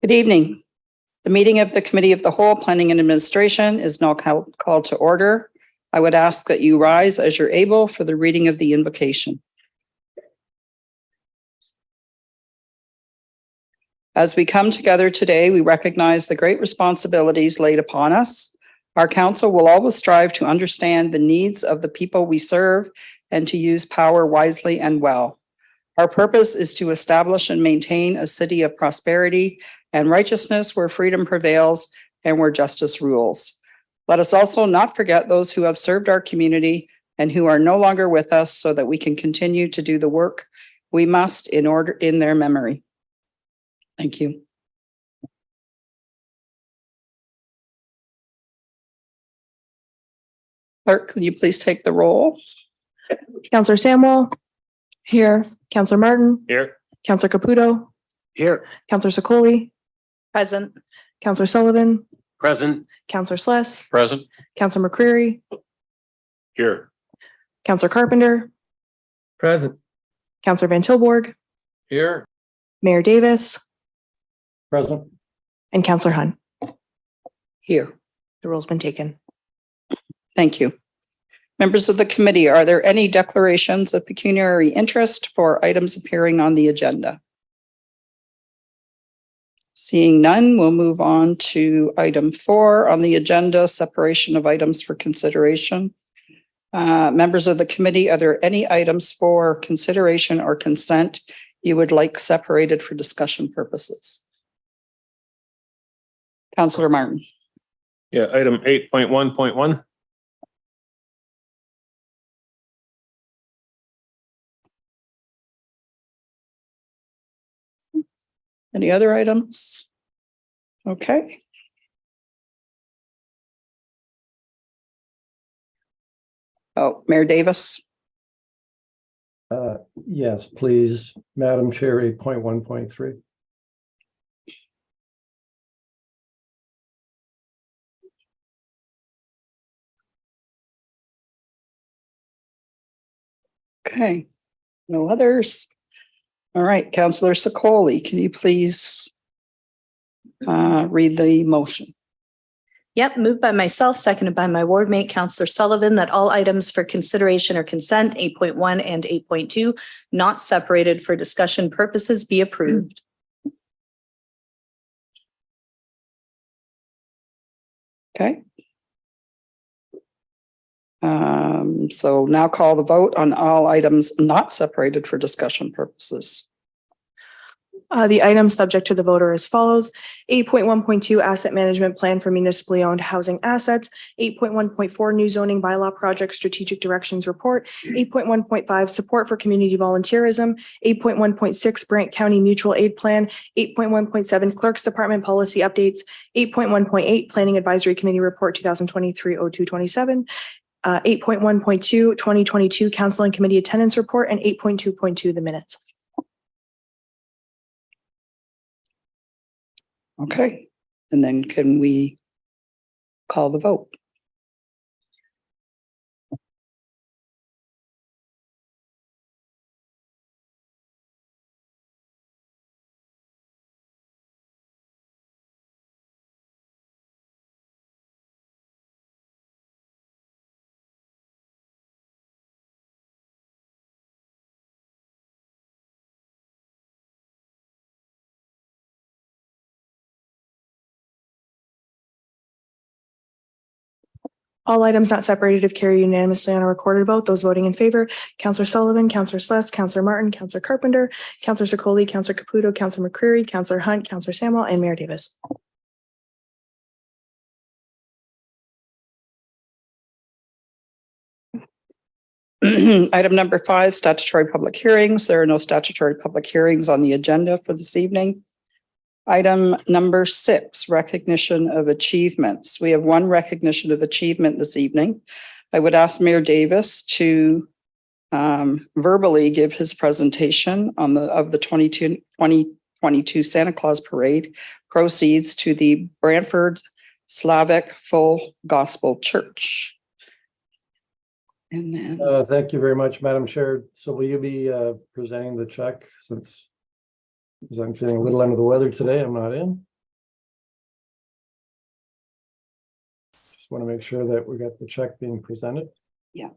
Good evening. The meeting of the Committee of the Whole, Planning and Administration is now called to order. I would ask that you rise as you're able for the reading of the invocation. As we come together today, we recognize the great responsibilities laid upon us. Our council will always strive to understand the needs of the people we serve and to use power wisely and well. Our purpose is to establish and maintain a city of prosperity and righteousness where freedom prevails and where justice rules. Let us also not forget those who have served our community and who are no longer with us so that we can continue to do the work we must in their memory. Thank you. Clerk, can you please take the roll? Councillor Samuel. Here. Councillor Martin. Here. Councillor Caputo. Here. Councillor Sicoli. Present. Councillor Sullivan. Present. Councillor Schless. Present. Councillor McCrary. Here. Councillor Carpenter. Present. Councillor Van Tilburg. Here. Mayor Davis. Present. And Councillor Hunt. Here. The roll's been taken. Thank you. Members of the committee, are there any declarations of pecuniary interest for items appearing on the agenda? Seeing none, we'll move on to item 4 on the agenda, separation of items for consideration. Members of the committee, are there any items for consideration or consent you would like separated for discussion purposes? Councillor Martin. Yeah, item 8.1.1. Any other items? Okay. Oh, Mayor Davis. Yes, please, Madam Chair, 8.1.3. Okay, no others. All right, Councillor Sicoli, can you please read the motion? Yep, moved by myself, seconded by my ward mate, Councillor Sullivan, that all items for consideration or consent, 8.1 and 8.2, not separated for discussion purposes, be approved. Okay. So now call the vote on all items not separated for discussion purposes. The items subject to the vote are as follows. 8.1.2 Asset Management Plan for Municipally Owned Housing Assets. 8.1.4 New Zoning Bylaw Project Strategic Directions Report. 8.1.5 Support for Community Volunteerism. 8.1.6 Brant County Mutual Aid Plan. 8.1.7 Clerk's Department Policy Updates. 8.1.8 Planning Advisory Committee Report 2023-0227. 8.1.2 2022 Council and Committee Attendance Report, and 8.2.2 the minutes. Okay, and then can we call the vote? All items not separated have carried unanimously on a recorded vote. Those voting in favor: Councillor Sullivan, Councillor Schless, Councillor Martin, Councillor Carpenter, Councillor Sicoli, Councillor Caputo, Councillor McCrary, Councillor Hunt, Councillor Samuel, and Mayor Davis. Item number 5, statutory public hearings. There are no statutory public hearings on the agenda for this evening. Item number 6, recognition of achievements. We have one recognition of achievement this evening. I would ask Mayor Davis to verbally give his presentation on the 2022 Santa Claus Parade proceeds to the Brantford Slavic Full Gospel Church. And then Thank you very much, Madam Chair. So will you be presenting the check since I'm feeling a little under the weather today? I'm not in. Just want to make sure that we got the check being presented. Yeah.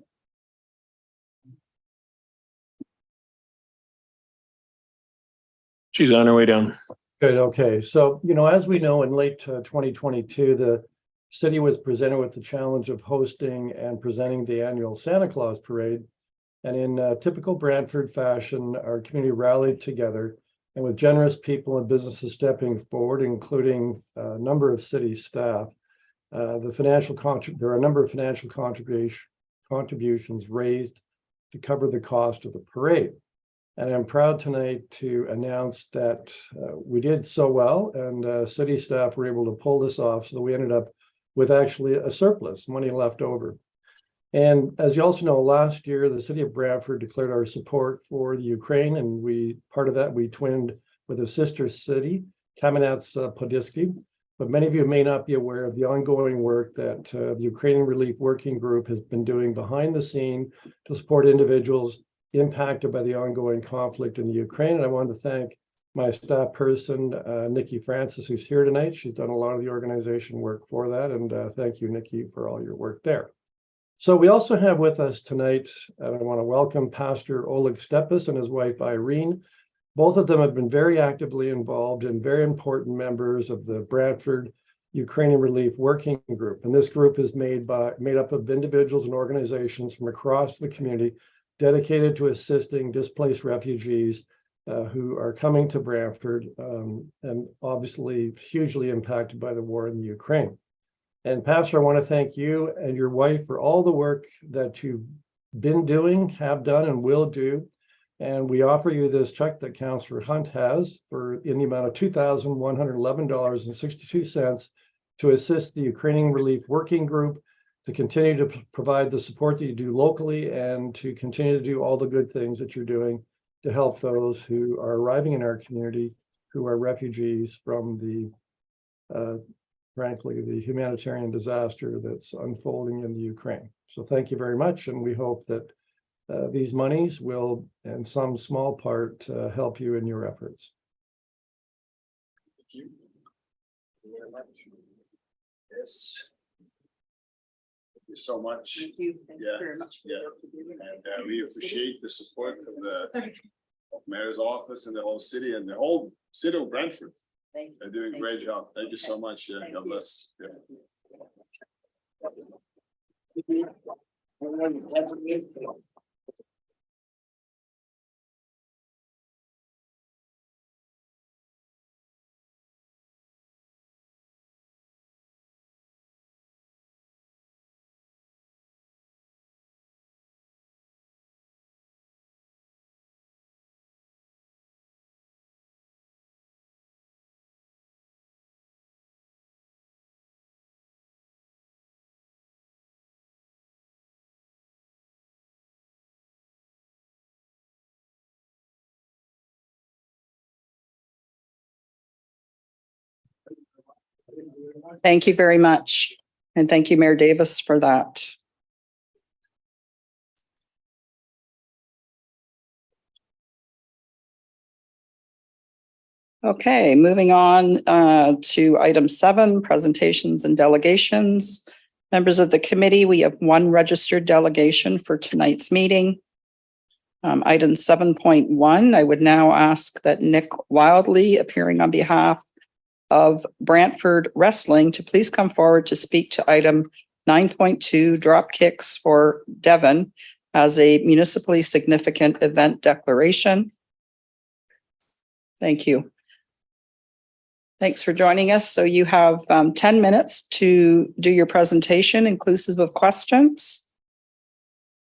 She's on her way down. Good, okay. So, as we know, in late 2022, the city was presented with the challenge of hosting and presenting the annual Santa Claus parade. And in typical Brantford fashion, our community rallied together, and with generous people and businesses stepping forward, including a number of city staff, there are a number of financial contributions raised to cover the cost of the parade. And I'm proud tonight to announce that we did so well, and city staff were able to pull this off, so that we ended up with actually a surplus, money left over. And as you also know, last year, the city of Brantford declared our support for the Ukraine, and part of that we twinned with a sister city, Kamenets-Podilsky. But many of you may not be aware of the ongoing work that the Ukrainian Relief Working Group has been doing behind the scene to support individuals impacted by the ongoing conflict in the Ukraine. And I want to thank my staff person, Nikki Francis, who's here tonight. She's done a lot of the organization work for that. And thank you, Nikki, for all your work there. So we also have with us tonight, and I want to welcome Pastor Oleg Stepis and his wife, Irene. Both of them have been very actively involved and very important members of the Brantford Ukrainian Relief Working Group. And this group is made up of individuals and organizations from across the community dedicated to assisting displaced refugees who are coming to Brantford and obviously hugely impacted by the war in the Ukraine. And Pastor, I want to thank you and your wife for all the work that you've been doing, have done, and will do. And we offer you this check that Councillor Hunt has in the amount of $2,111.62 to assist the Ukrainian Relief Working Group to continue to provide the support that you do locally and to continue to do all the good things that you're doing to help those who are arriving in our community who are refugees from the frankly, the humanitarian disaster that's unfolding in the Ukraine. So thank you very much. And we hope that these monies will, in some small part, help you in your efforts. Thank you very much. Yes. Thank you so much. Thank you. Thank you very much. And we appreciate the support of the mayor's office and the whole city and the whole city of Brantford. They're doing a great job. Thank you so much. God bless. Thank you very much. And thank you, Mayor Davis, for that. Okay, moving on to item 7, presentations and delegations. Members of the committee, we have one registered delegation for tonight's meeting. Item 7.1, I would now ask that Nick Wildley, appearing on behalf of Brantford Wrestling, to please come forward to speak to item 9.2, Dropkicks for Devin as a municipally significant event declaration. Thank you. Thanks for joining us. So you have 10 minutes to do your presentation, inclusive of questions.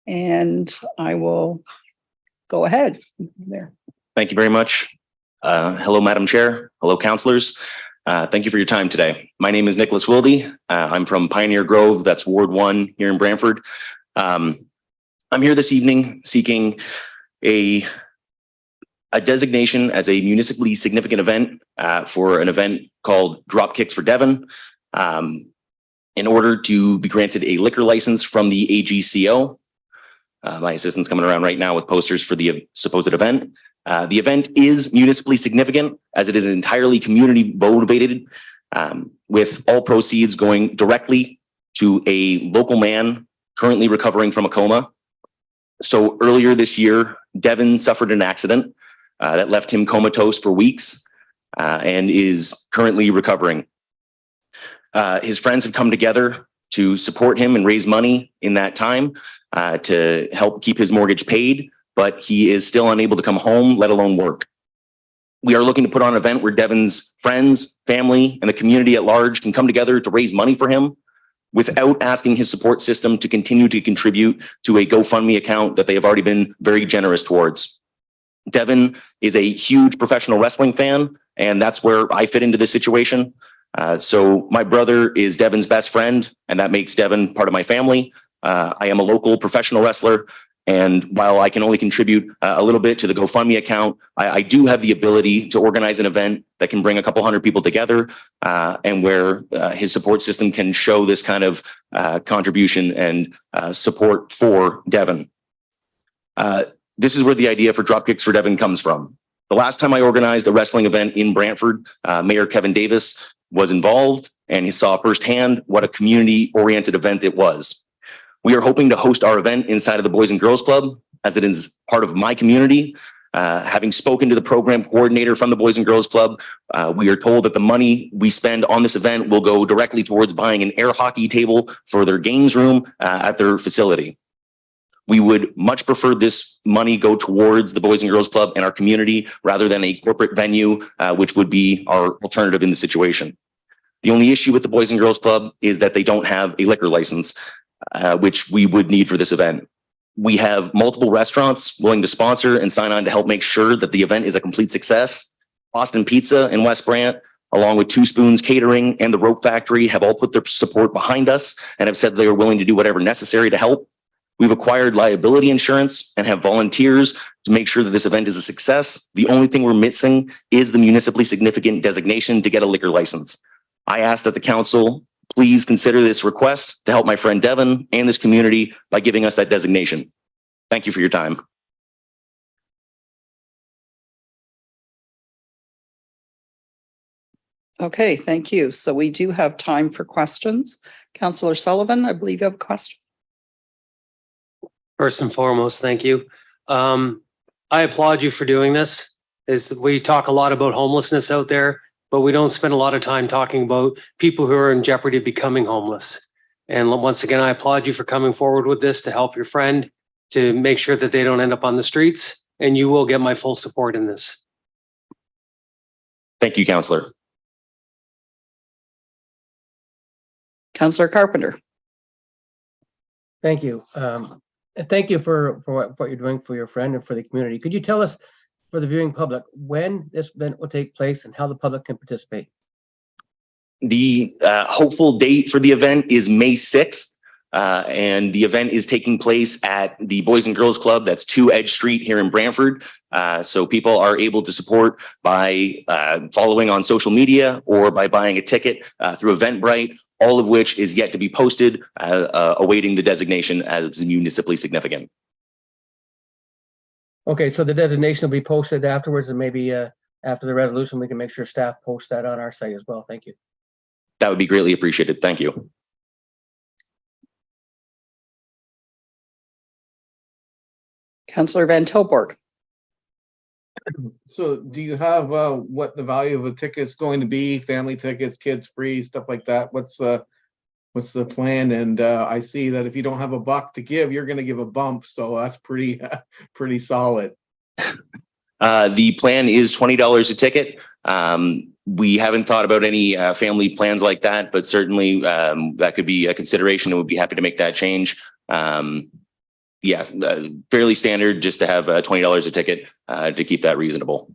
And I will go ahead there. Thank you very much. Hello, Madam Chair. Hello, councillors. Thank you for your time today. My name is Nicholas Wilde. I'm from Pioneer Grove. That's Ward 1 here in Brantford. I'm here this evening seeking a designation as a municipally significant event for an event called Dropkicks for Devin in order to be granted a liquor license from the AGCO. My assistant's coming around right now with posters for the supposed event. The event is municipally significant as it is entirely community motivated, with all proceeds going directly to a local man currently recovering from a coma. So earlier this year, Devin suffered an accident that left him comatose for weeks and is currently recovering. His friends have come together to support him and raise money in that time to help keep his mortgage paid, but he is still unable to come home, let alone work. We are looking to put on an event where Devin's friends, family, and the community at large can come together to raise money for him without asking his support system to continue to contribute to a GoFundMe account that they have already been very generous towards. Devin is a huge professional wrestling fan, and that's where I fit into this situation. So my brother is Devin's best friend, and that makes Devin part of my family. I am a local professional wrestler, and while I can only contribute a little bit to the GoFundMe account, I do have the ability to organize an event that can bring a couple hundred people together and where his support system can show this kind of contribution and support for Devin. This is where the idea for Dropkicks for Devin comes from. The last time I organized a wrestling event in Brantford, Mayor Kevin Davis was involved, and he saw firsthand what a community-oriented event it was. We are hoping to host our event inside of the Boys and Girls Club, as it is part of my community. Having spoken to the program coordinator from the Boys and Girls Club, we are told that the money we spend on this event will go directly towards buying an air hockey table for their games room at their facility. We would much prefer this money go towards the Boys and Girls Club and our community rather than a corporate venue, which would be our alternative in the situation. The only issue with the Boys and Girls Club is that they don't have a liquor license, which we would need for this event. We have multiple restaurants willing to sponsor and sign on to help make sure that the event is a complete success. Boston Pizza in West Brant, along with Two Spoons Catering and the Rope Factory, have all put their support behind us and have said they are willing to do whatever necessary to help. We've acquired liability insurance and have volunteers to make sure that this event is a success. The only thing we're missing is the municipally significant designation to get a liquor license. I ask that the council please consider this request to help my friend Devin and this community by giving us that designation. Thank you for your time. Okay, thank you. So we do have time for questions. Councillor Sullivan, I believe you have a question. First and foremost, thank you. I applaud you for doing this. We talk a lot about homelessness out there, but we don't spend a lot of time talking about people who are in jeopardy of becoming homeless. And once again, I applaud you for coming forward with this to help your friend, to make sure that they don't end up on the streets, and you will get my full support in this. Thank you, Councillor. Councillor Carpenter. Thank you. Thank you for what you're doing for your friend and for the community. Could you tell us, for the viewing public, when this event will take place and how the public can participate? The hopeful date for the event is May 6th. And the event is taking place at the Boys and Girls Club. That's 2 Edge Street here in Brantford. So people are able to support by following on social media or by buying a ticket through Eventbrite, all of which is yet to be posted, awaiting the designation as municipally significant. Okay, so the designation will be posted afterwards, and maybe after the resolution, we can make sure staff posts that on our site as well. Thank you. That would be greatly appreciated. Thank you. Councillor Van Tilburg. So do you have what the value of a ticket is going to be? Family tickets, kids free, stuff like that? What's the plan? And I see that if you don't have a buck to give, you're going to give a bump. So that's pretty solid. The plan is $20 a ticket. We haven't thought about any family plans like that, but certainly that could be a consideration, and we'd be happy to make that change. Yeah, fairly standard, just to have $20 a ticket to keep that reasonable.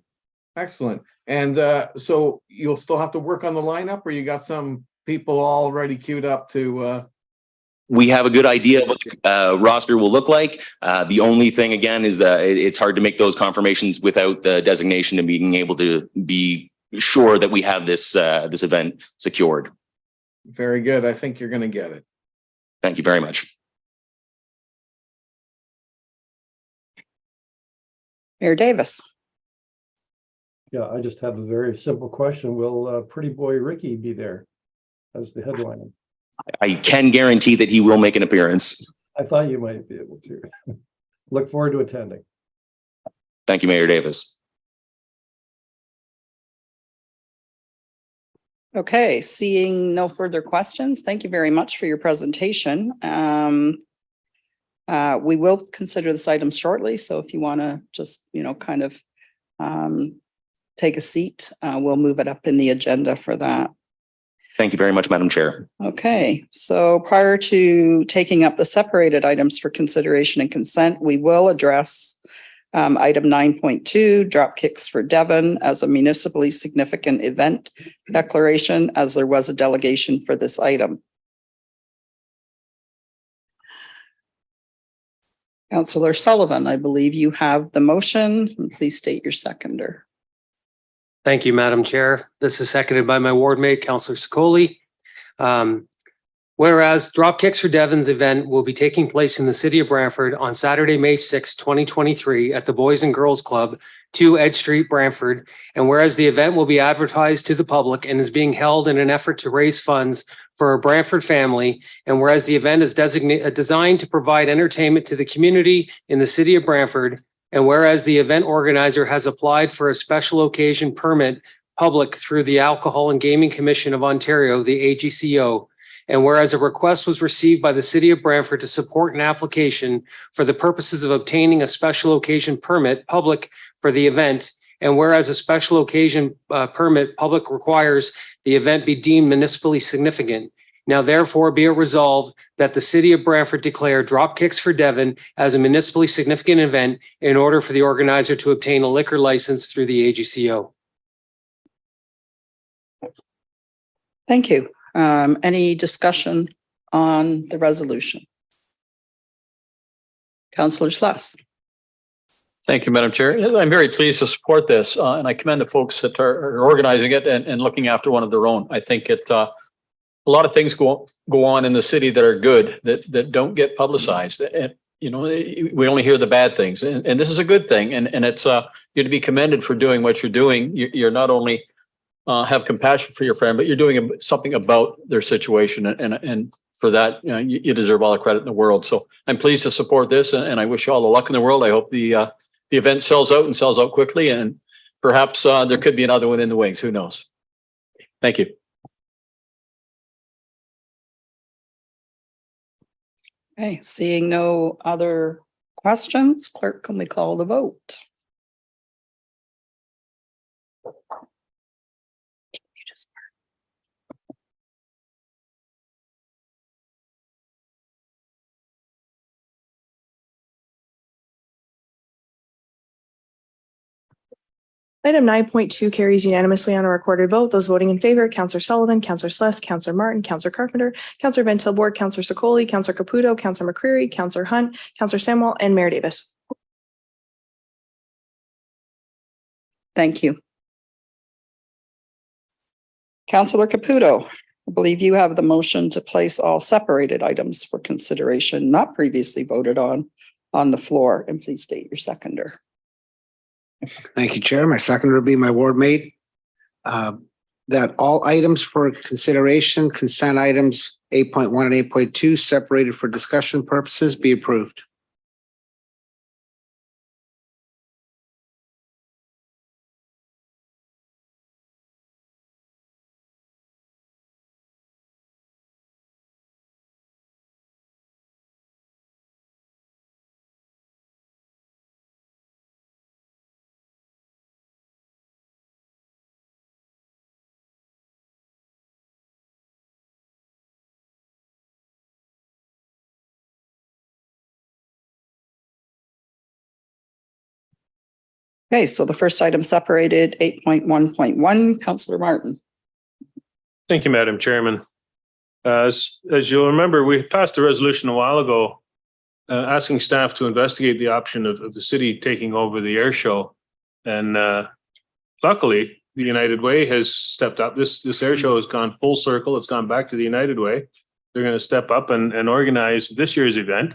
Excellent. And so you'll still have to work on the lineup, or you got some people already queued up to? We have a good idea of what the roster will look like. The only thing, again, is that it's hard to make those confirmations without the designation and being able to be sure that we have this this event secured. Very good. I think you're going to get it. Thank you very much. Mayor Davis. Yeah, I just have a very simple question. Will Pretty Boy Ricky be there as the headliner? I can guarantee that he will make an appearance. I thought you might be able to. Look forward to attending. Thank you, Mayor Davis. Okay, seeing no further questions, thank you very much for your presentation. We will consider this item shortly, so if you want to just, kind of take a seat, we'll move it up in the agenda for that. Thank you very much, Madam Chair. Okay, so prior to taking up the separated items for consideration and consent, we will address item 9.2, Dropkicks for Devin as a municipally significant event declaration, as there was a delegation for this item. Councillor Sullivan, I believe you have the motion. Please state your seconder. Thank you, Madam Chair. This is seconded by my ward mate, Councillor Schless. Whereas Dropkicks for Devin's event will be taking place in the city of Brantford on Saturday, May 6, 2023 at the Boys and Girls Club, 2 Edge Street, Brantford. And whereas the event will be advertised to the public and is being held in an effort to raise funds for a Brantford family. And whereas the event is designed to provide entertainment to the community in the city of Brantford. And whereas the event organizer has applied for a special occasion permit public through the Alcohol and Gaming Commission of Ontario, the AGCO. And whereas a request was received by the city of Brantford to support an application for the purposes of obtaining a special occasion permit public for the event. And whereas a special occasion permit public requires the event be deemed municipally significant. Now therefore be it resolved that the city of Brantford declare Dropkicks for Devin as a municipally significant event in order for the organizer to obtain a liquor license through the AGCO. Thank you. Any discussion on the resolution? Councillor Schless. Thank you, Madam Chair. I'm very pleased to support this, and I commend the folks that are organizing it and looking after one of their own. I think a lot of things go on in the city that are good that don't get publicized, and we only hear the bad things, and this is a good thing, and it's you're to be commended for doing what you're doing. You're not only have compassion for your friend, but you're doing something about their situation. And for that, you deserve all the credit in the world. So I'm pleased to support this, and I wish you all the luck in the world. I hope the event sells out and sells out quickly, and perhaps there could be another one in the wings. Who knows? Thank you. Okay, seeing no other questions, clerk, can we call the vote? Item 9.2 carries unanimously on a recorded vote. Those voting in favor, Councillor Sullivan, Councillor Schless, Councillor Martin, Councillor Carpenter, Councillor Van Tilburg, Councillor Schless, Councillor Caputo, Councillor McCrary, Councillor Hunt, Councillor Samuel, and Mayor Davis. Thank you. Councillor Caputo, I believe you have the motion to place all separated items for consideration not previously voted on the floor, and please state your seconder. Thank you, Chair. My seconder will be my ward mate. That all items for consideration, consent items 8.1 and 8.2 separated for discussion purposes be approved. Okay, so the first item separated 8.1.1, Councillor Martin. Thank you, Madam Chairman. As you'll remember, we passed a resolution a while ago asking staff to investigate the option of the city taking over the air show. And luckily, the United Way has stepped up. This air show has gone full circle. It's gone back to the United Way. They're going to step up and organize this year's event.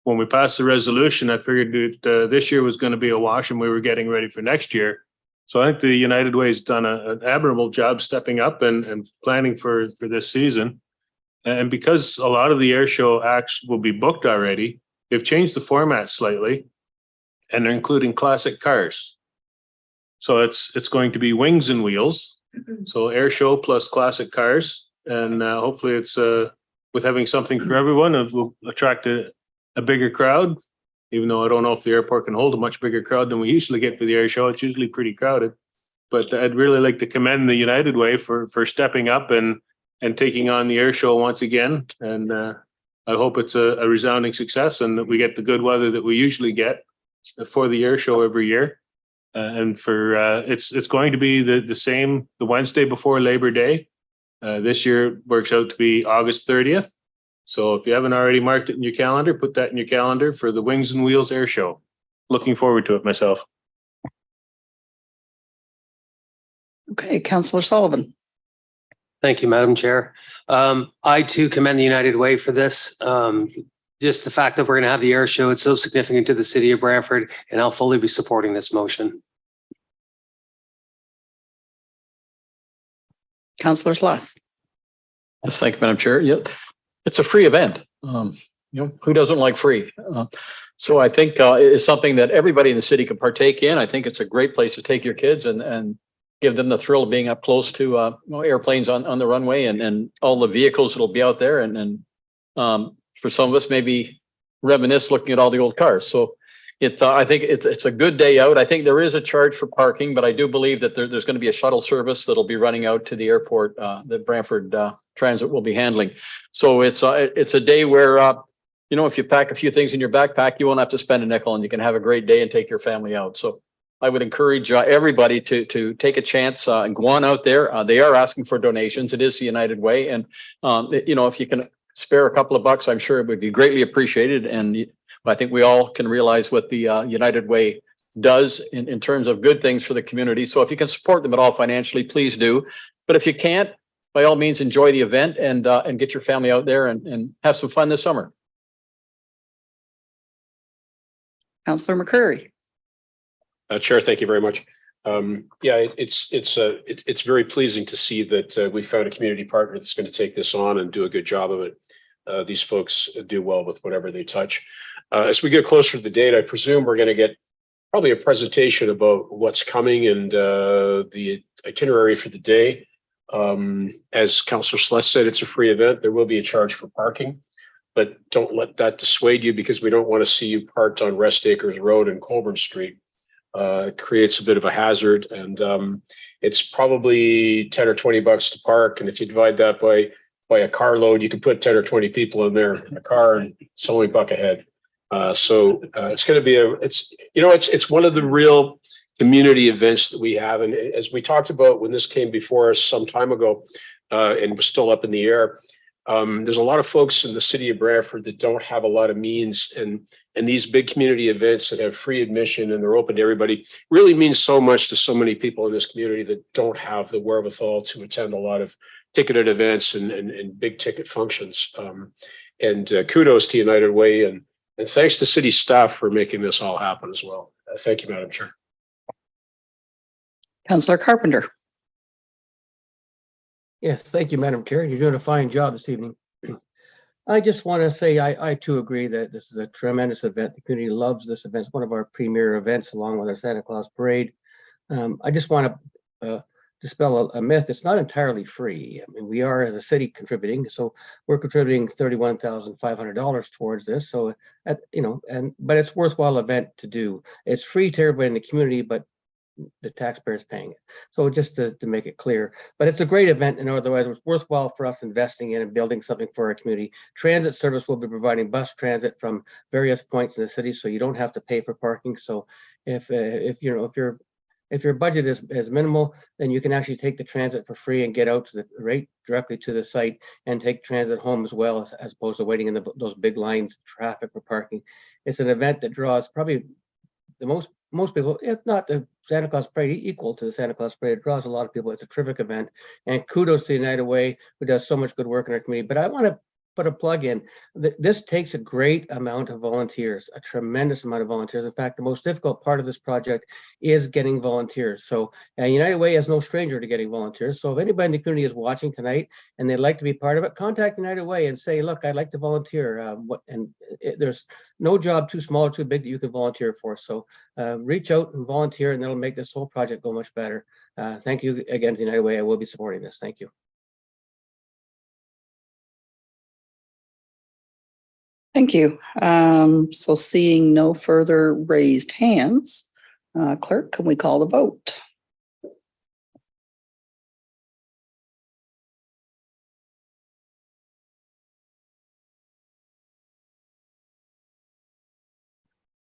When we passed the resolution, I figured that this year was going to be a wash and we were getting ready for next year. So I think the United Way has done an admirable job stepping up and planning for this season. And because a lot of the air show acts will be booked already, they've changed the format slightly and they're including classic cars. So it's going to be wings and wheels. So air show plus classic cars. And hopefully it's with having something for everyone, it will attract a bigger crowd. Even though I don't know if the airport can hold a much bigger crowd than we usually get for the air show. It's usually pretty crowded. But I'd really like to commend the United Way for stepping up and taking on the air show once again. And I hope it's a resounding success and that we get the good weather that we usually get for the air show every year. And for it's going to be the same the Wednesday before Labor Day. This year works out to be August 30th. So if you haven't already marked it in your calendar, put that in your calendar for the Wings and Wheels Air Show. Looking forward to it myself. Okay, Councillor Sullivan. Thank you, Madam Chair. I too commend the United Way for this. Just the fact that we're going to have the air show, it's so significant to the city of Brantford, and I'll fully be supporting this motion. Councillor Schless. Yes, thank you, Madam Chair. Yeah, it's a free event. Who doesn't like free? So I think it's something that everybody in the city can partake in. I think it's a great place to take your kids and give them the thrill of being up close to airplanes on the runway and all the vehicles that'll be out there. And for some of us, maybe reminisce looking at all the old cars. So I think it's a good day out. I think there is a charge for parking, but I do believe that there's going to be a shuttle service that'll be running out to the airport that Brantford Transit will be handling. So it's a day where, if you pack a few things in your backpack, you won't have to spend a nickel and you can have a great day and take your family out. So I would encourage everybody to take a chance and go on out there. They are asking for donations. It is the United Way. And, if you can spare a couple of bucks, I'm sure it would be greatly appreciated. And I think we all can realize what the United Way does in terms of good things for the community. So if you can support them at all financially, please do. But if you can't, by all means, enjoy the event and get your family out there and have some fun this summer. Councillor McCrary. Chair, thank you very much. It's very pleasing to see that we found a community partner that's going to take this on and do a good job of it. These folks do well with whatever they touch. As we get closer to the date, I presume we're going to get probably a presentation about what's coming and the itinerary for the day. As Councillor Schless said, it's a free event. There will be a charge for parking, but don't let that dissuade you because we don't want to see you parked on Rest Acres Road and Colburn Street. It creates a bit of a hazard, and it's probably 10 or 20 bucks to park. And if you divide that by a carload, you can put 10 or 20 people in there in a car, and it's only $1 a head. So it's going to be it's one of the real community events that we have. And as we talked about when this came before us some time ago, and was still up in the air, there's a lot of folks in the city of Brantford that don't have a lot of means, and these big community events that have free admission and they're open to everybody really means so much to so many people in this community that don't have the wherewithal to attend a lot of ticketed events and big ticket functions. And kudos to United Way and thanks to city staff for making this all happen as well. Thank you, Madam Chair. Councillor Carpenter. Yes, thank you, Madam Chair. You're doing a fine job this evening. I just want to say I too agree that this is a tremendous event. The community loves this event. It's one of our premier events along with our Santa Claus Parade. I just want to dispel a myth. It's not entirely free. I mean, we are as a city contributing, so we're contributing $31,500 towards this. So, but it's a worthwhile event to do. It's free to everybody in the community, but the taxpayers paying it. So just to make it clear, but it's a great event, and otherwise it's worthwhile for us investing in and building something for our community. Transit service will be providing bus transit from various points in the city, so you don't have to pay for parking. So if your budget is minimal, then you can actually take the transit for free and get out to directly to the site and take transit home as well, as opposed to waiting in those big lines of traffic for parking. It's an event that draws probably the most people, if not the Santa Claus Parade, equal to the Santa Claus Parade. It draws a lot of people. It's a terrific event, and kudos to the United Way, who does so much good work in our community. But I want to put a plug in. This takes a great amount of volunteers, a tremendous amount of volunteers. In fact, the most difficult part of this project is getting volunteers. So United Way is no stranger to getting volunteers. So if anybody in the community is watching tonight and they'd like to be part of it, contact United Way and say, look, I'd like to volunteer. There's no job too small or too big that you can volunteer for. So reach out and volunteer, and that'll make this whole project go much better. Thank you again to United Way. I will be supporting this. Thank you. Thank you. So seeing no further raised hands, clerk, can we call the vote?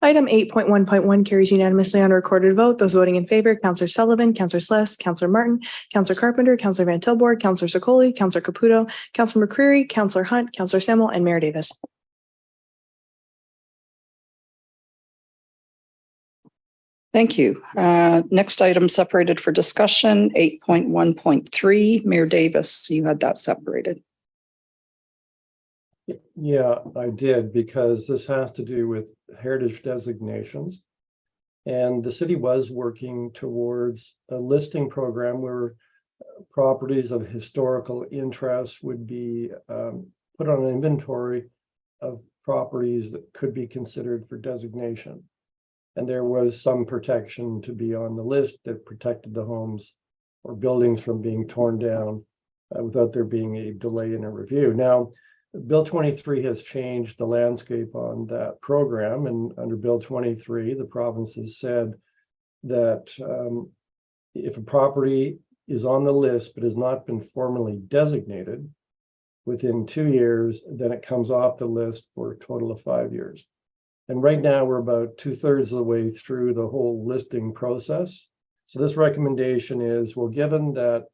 Item 8.1.1 carries unanimously on a recorded vote. Those voting in favor, Councillor Sullivan, Councillor Schless, Councillor Martin, Councillor Carpenter, Councillor Van Tilburg, Councillor Sokoli, Councillor Caputo, Councillor McCrary, Councillor Hunt, Councillor Samuel, and Mayor Davis. Thank you. Next item separated for discussion, 8.1.3, Mayor Davis, you had that separated. Yeah, I did, because this has to do with heritage designations. And the city was working towards a listing program where properties of historical interest would be put on an inventory of properties that could be considered for designation. And there was some protection to be on the list that protected the homes or buildings from being torn down without there being a delay in a review. Now, Bill 23 has changed the landscape on that program, and under Bill 23, the province has said that if a property is on the list but has not been formally designated within 2 years, then it comes off the list for a total of 5 years. And right now we're about 2/3 of the way through the whole listing process. So this recommendation is, well, given that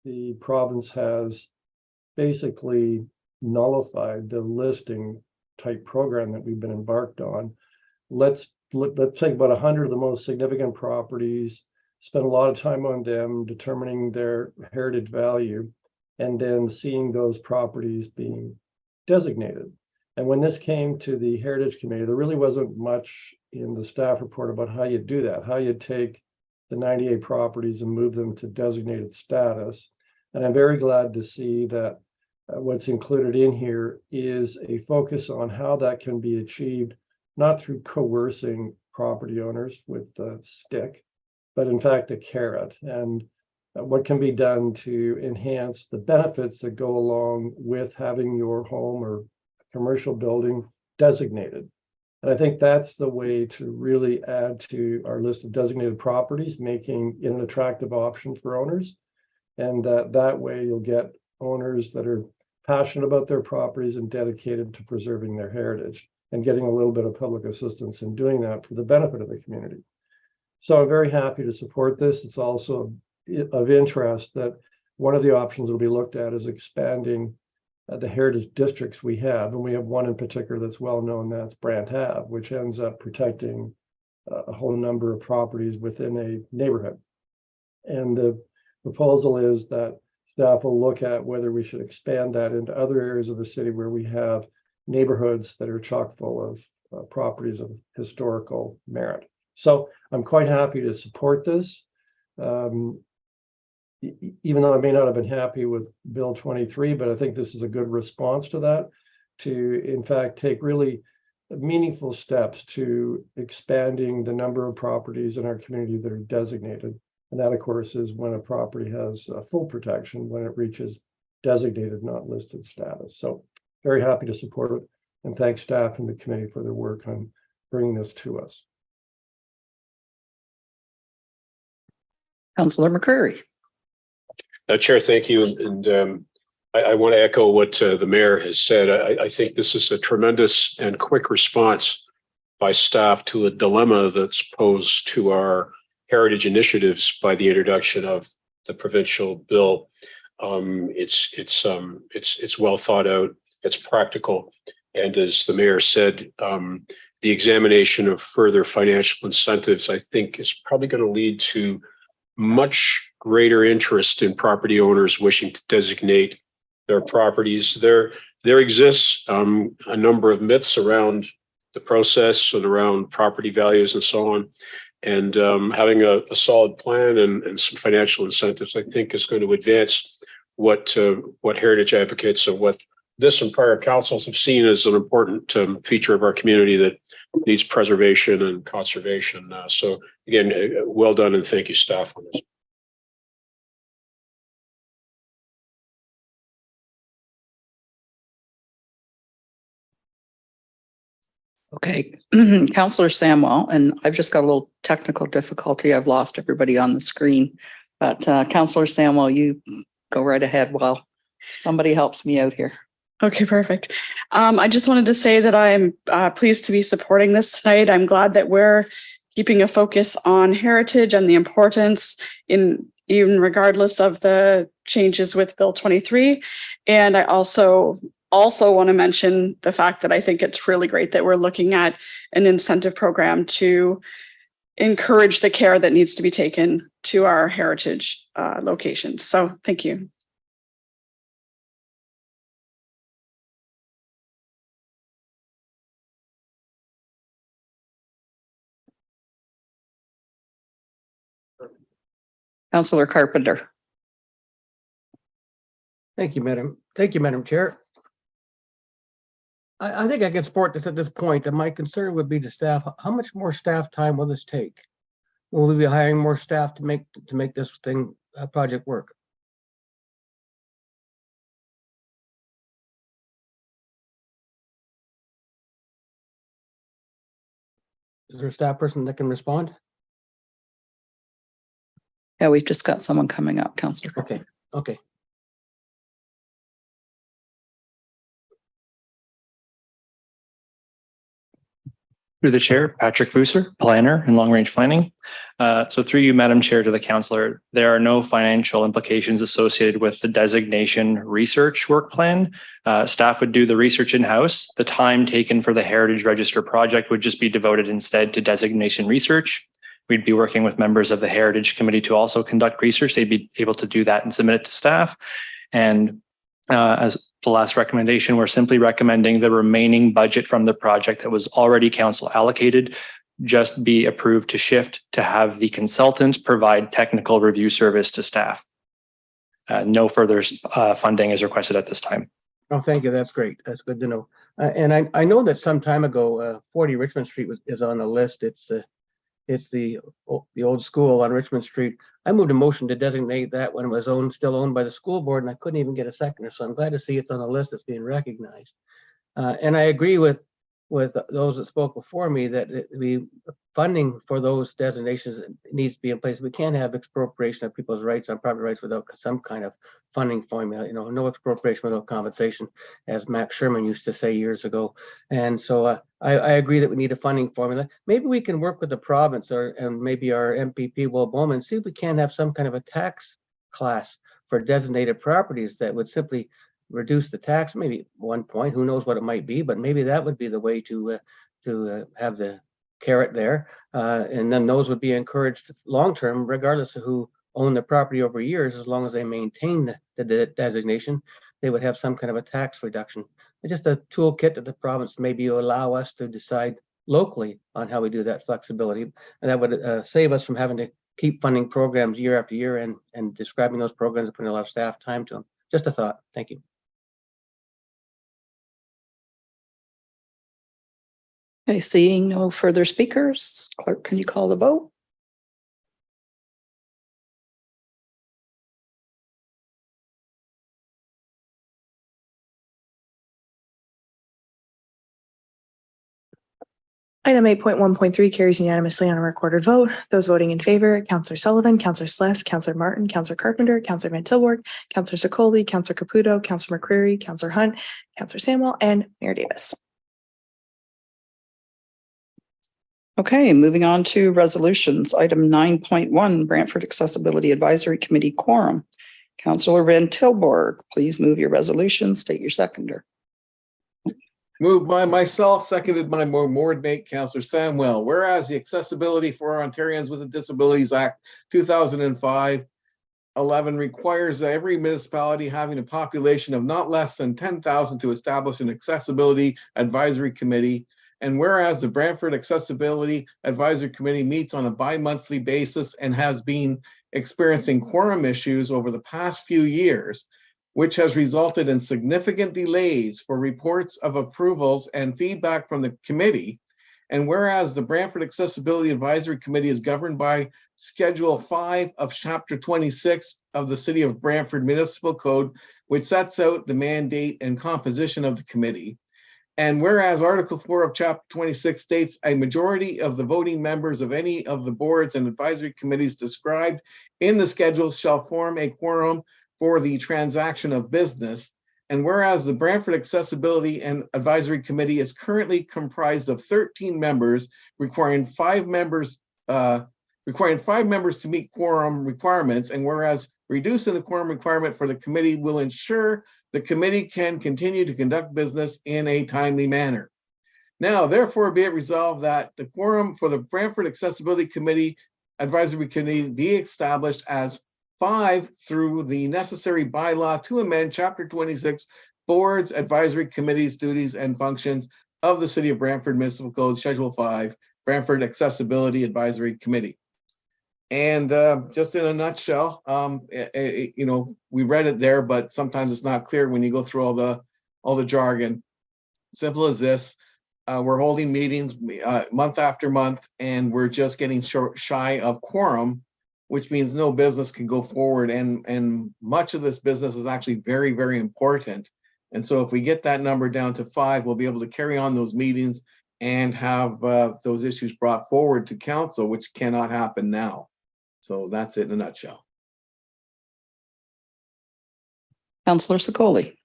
the province has basically nullified the listing type program that we've been embarked on, let's take about 100 of the most significant properties, spend a lot of time on them, determining their heritage value, and then seeing those properties being designated. And when this came to the Heritage Committee, there really wasn't much in the staff report about how you do that, how you take the 98 properties and move them to designated status. And I'm very glad to see that what's included in here is a focus on how that can be achieved, not through coercing property owners with the stick, but in fact a carrot, and what can be done to enhance the benefits that go along with having your home or commercial building designated. And I think that's the way to really add to our list of designated properties, making it an attractive option for owners. And that way you'll get owners that are passionate about their properties and dedicated to preserving their heritage, and getting a little bit of public assistance in doing that for the benefit of the community. So I'm very happy to support this. It's also of interest that one of the options that will be looked at is expanding the heritage districts we have. And we have one in particular that's well known, that's Brant Ave, which ends up protecting a whole number of properties within a neighborhood. And the proposal is that staff will look at whether we should expand that into other areas of the city where we have neighborhoods that are chock full of properties of historical merit. So I'm quite happy to support this. Even though I may not have been happy with Bill 23, but I think this is a good response to that, to in fact take really meaningful steps to expanding the number of properties in our community that are designated. And that, of course, is when a property has full protection, when it reaches designated, not listed status. So very happy to support it, and thank staff and the committee for their work on bringing this to us. Councillor McCrary. Chair, thank you. And I want to echo what the mayor has said. I think this is a tremendous and quick response by staff to a dilemma that's posed to our heritage initiatives by the introduction of the provincial bill. It's well thought out. It's practical. And as the mayor said, the examination of further financial incentives, I think, is probably going to lead to much greater interest in property owners wishing to designate their properties. There there exists a number of myths around the process and around property values and so on. And having a solid plan and some financial incentives, I think, is going to advance what heritage advocates and what this and prior councils have seen as an important feature of our community that needs preservation and conservation. So again, well done, and thank you, staff, on this. Okay, Councillor Samwell, and I've just got a little technical difficulty. I've lost everybody on the screen. But Councillor Samwell, you go right ahead while somebody helps me out here. Okay, perfect. I just wanted to say that I'm pleased to be supporting this tonight. I'm glad that we're keeping a focus on heritage and the importance even regardless of the changes with Bill 23. And I also want to mention the fact that I think it's really great that we're looking at an incentive program to encourage the care that needs to be taken to our heritage locations. So thank you. Councillor Carpenter. Thank you, Madam Chair. I think I can support this at this point, and my concern would be to staff. How much more staff time will this take? Will we be hiring more staff to make this thing project work? Is there a staff person that can respond? Yeah, we've just got someone coming up, Councillor. Okay. Through the chair, Patrick Fusser, planner in long range planning. So through you, Madam Chair, to the councillor, there are no financial implications associated with the designation research work plan. Staff would do the research in-house. The time taken for the Heritage Register project would just be devoted instead to designation research. We'd be working with members of the Heritage Committee to also conduct research. They'd be able to do that and submit it to staff. And as the last recommendation, we're simply recommending the remaining budget from the project that was already council allocated just be approved to shift to have the consultant provide technical review service to staff. No further funding is requested at this time. Oh, thank you. That's great. That's good to know. And I know that some time ago, 40 Richmond Street is on the list. It's the old school on Richmond Street. I moved a motion to designate that when it was still owned by the school board, and I couldn't even get a seconder. So I'm glad to see it's on the list that's being recognized. And I agree with those that spoke before me that the funding for those designations needs to be in place. We can't have expropriation of people's rights on property rights without some kind of funding formula. No expropriation without compensation, as Max Sherman used to say years ago. And so I agree that we need a funding formula. Maybe we can work with the province and maybe our MPP Will Bowman, see if we can have some kind of a tax class for designated properties that would simply reduce the tax, maybe 1 point, who knows what it might be, but maybe that would be the way to have the carrot there. And then those would be encouraged long-term, regardless of who owned the property over years, as long as they maintain the designation, they would have some kind of a tax reduction. It's just a toolkit that the province maybe allow us to decide locally on how we do that flexibility. And that would save us from having to keep funding programs year after year and describing those programs and putting a lot of staff time to them. Just a thought. Thank you. Okay, seeing no further speakers, clerk, can you call the vote? Item 8.1.3 carries unanimously on a recorded vote. Those voting in favor, Councillor Sullivan, Councillor Schless, Councillor Martin, Councillor Carpenter, Councillor Van Tilburg, Councillor Sokoli, Councillor Caputo, Councillor McCrary, Councillor Hunt, Councillor Samwell, and Mayor Davis. Okay, moving on to resolutions. Item 9.1, Brantford Accessibility Advisory Committee quorum. Councillor Van Tilburg, please move your resolution, state your seconder. Moved by myself, seconded by my ward mate, Councillor Samwell. Whereas the Accessibility for Ontarians with Disabilities Act 2005 11 requires every municipality having a population of not less than 10,000 to establish an accessibility advisory committee. And whereas the Brantford Accessibility Advisory Committee meets on a bi-monthly basis and has been experiencing quorum issues over the past few years, which has resulted in significant delays for reports of approvals and feedback from the committee. And whereas the Brantford Accessibility Advisory Committee is governed by Schedule 5 of Chapter 26 of the City of Brantford Municipal Code, which sets out the mandate and composition of the committee. And whereas Article 4 of Chapter 26 states a majority of the voting members of any of the boards and advisory committees described in the schedule shall form a quorum for the transaction of business. And whereas the Brantford Accessibility and Advisory Committee is currently comprised of 13 members, requiring five members to meet quorum requirements, and whereas reducing the quorum requirement for the committee will ensure the committee can continue to conduct business in a timely manner. Now, therefore, be it resolved that the quorum for the Brantford Accessibility Committee Advisory Committee be established as 5 through the necessary bylaw to amend Chapter 26 Boards, Advisory Committees, Duties, and Functions of the City of Brantford Municipal Code, Schedule 5, Brantford Accessibility Advisory Committee. And just in a nutshell, you know, we read it there, but sometimes it's not clear when you go through all the jargon. Simple as this: we're holding meetings month after month, and we're just getting shy of quorum, which means no business can go forward. And much of this business is actually very, very important. And so if we get that number down to 5, we'll be able to carry on those meetings and have those issues brought forward to council, which cannot happen now. So that's it in a nutshell. Councillor Sicoli.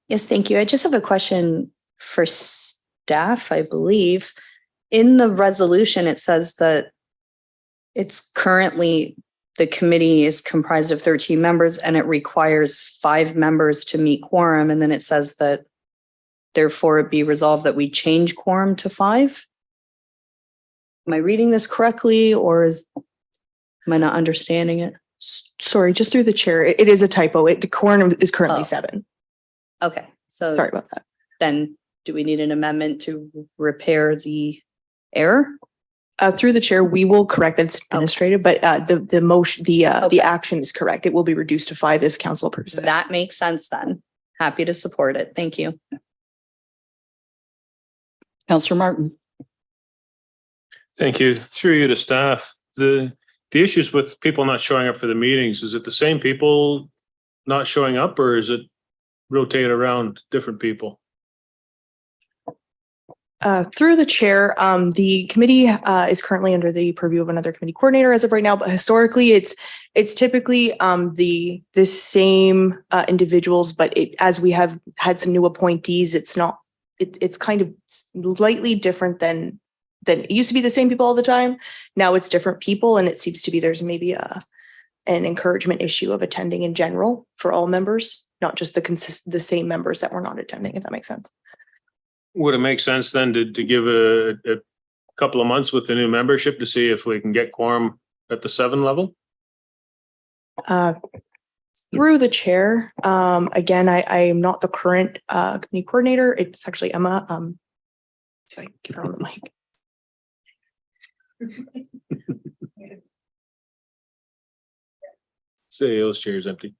Yes, thank you. I just have a question for staff, I believe. In the resolution, it says that it's currently, the committee is comprised of 13 members and it requires 5 members to meet quorum. And then it says that therefore it be resolved that we change quorum to 5. Am I reading this correctly, or am I not understanding it? Sorry, just through the chair. It is a typo. The quorum is currently 7. Okay, so Sorry about that. then do we need an amendment to repair the error? Through the chair, we will correct that. It's administrative, but the motion, the action is correct. It will be reduced to 5 if council approves this. That makes sense then. Happy to support it. Thank you. Councillor Martin. Thank you. Through you to staff. The issues with people not showing up for the meetings, is it the same people not showing up, or is it rotate around different people? Through the chair, the committee is currently under the purview of another committee coordinator as of right now, but historically it's typically the same individuals, but as we have had some new appointees, it's kind of slightly different than it used to be the same people all the time. Now it's different people, and it seems to be there's maybe an encouragement issue of attending in general for all members, not just the same members that were not attending, if that makes sense. Would it make sense then to give a couple of months with the new membership to see if we can get quorum at the 7 level? Through the chair, again, I am not the current committee coordinator. It's actually Emma. So I can get her on the mic. CEO's chair is empty.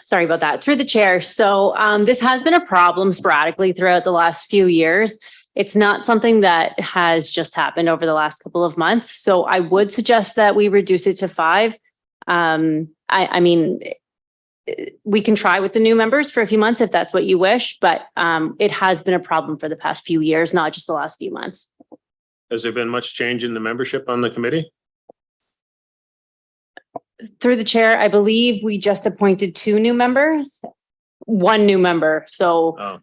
Sorry about that. Through the chair. So this has been a problem sporadically throughout the last few years. It's not something that has just happened over the last couple of months. So I would suggest that we reduce it to 5. I mean, we can try with the new members for a few months if that's what you wish, but it has been a problem for the past few years, not just the last few months. Has there been much change in the membership on the committee? Through the chair, I believe we just appointed 2 new members, 1 new member. So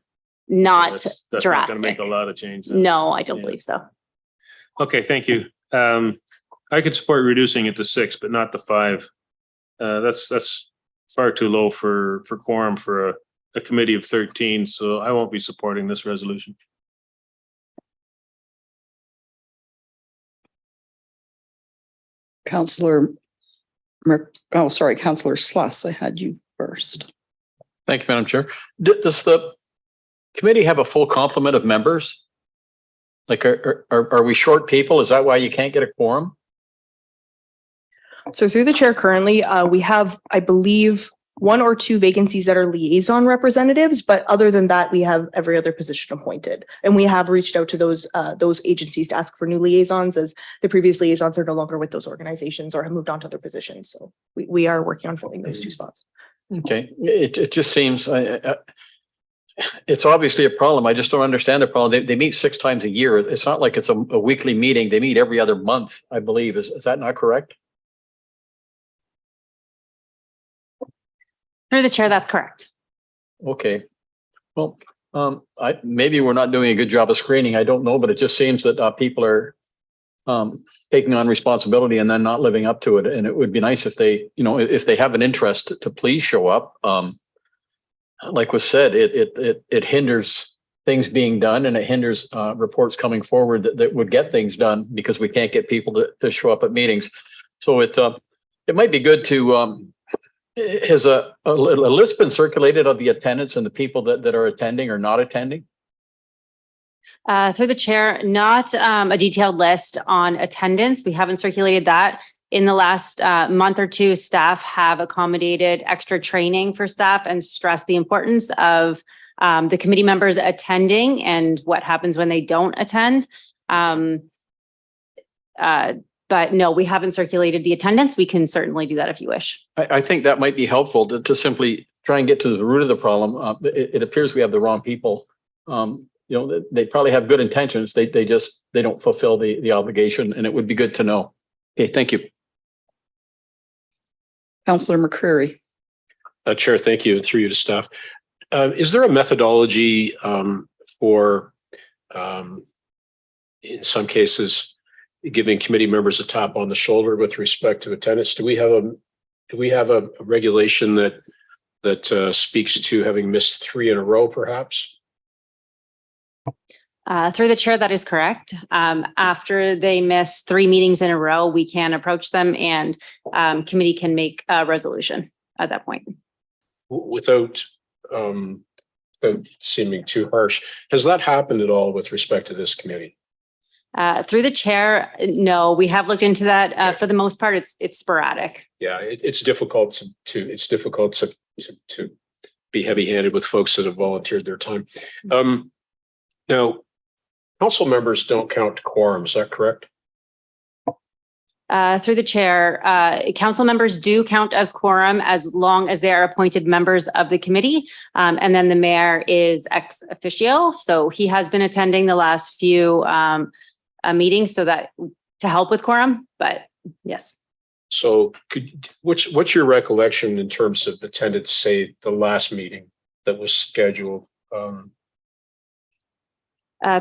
not that's drastic. Not going to make a lot of change. No, I don't believe so. Okay, thank you. I could support reducing it to 6, but not to 5. That's far too low for quorum for a committee of 13. So I won't be supporting this resolution. Councillor Councillor Schless, I had you first. Thank you, Madam Chair. Does the committee have a full complement of members? Like, are we short people? Is that why you can't get a quorum? So through the chair currently, we have, I believe, 1 or 2 vacancies that are liaison representatives, but other than that, we have every other position appointed. And we have reached out to those agencies to ask for new liaisons, as the previous liaisons are no longer with those organizations or have moved on to other positions. So we are working on filling those 2 spots. Okay, it just seems it's obviously a problem. I just don't understand the problem. They meet 6 times a year. It's not like it's a weekly meeting. They meet every other month, I believe. Is that not correct? Through the chair, that's correct. Okay. Well, maybe we're not doing a good job of screening. I don't know, but it just seems that people are taking on responsibility and then not living up to it. And it would be nice if they, if they have an interest to please show up. Like was said, it hinders things being done, and it hinders reports coming forward that would get things done, because we can't get people to show up at meetings. So it might be good to has a list been circulated of the attendance and the people that are attending or not attending? Through the chair, not a detailed list on attendance. We haven't circulated that. In the last month or 2, staff have accommodated extra training for staff and stressed the importance of the committee members attending and what happens when they don't attend. But no, we haven't circulated the attendance. We can certainly do that if you wish. I think that might be helpful to simply try and get to the root of the problem. It appears we have the wrong people. They probably have good intentions. They don't fulfill the obligation, and it would be good to know. Okay, thank you. Councillor McCrary. Chair, thank you. Through you to staff. Is there a methodology for, in some cases, giving committee members a tap on the shoulder with respect to attendance? Do we have a regulation that speaks to having missed 3 in a row, perhaps? Through the chair, that is correct. After they miss 3 meetings in a row, we can approach them, and committee can make a resolution at that point. Without seeming too harsh, has that happened at all with respect to this committee? Through the chair, no, we have looked into that. For the most part, it's sporadic. Yeah, it's difficult to be heavy-handed with folks that have volunteered their time. Now, council members don't count quorum, is that correct? Through the chair, council members do count as quorum as long as they are appointed members of the committee. And then the mayor is ex officio. So he has been attending the last few meetings so that to help with quorum, but yes. So what's your recollection in terms of attendance, say the last meeting that was scheduled?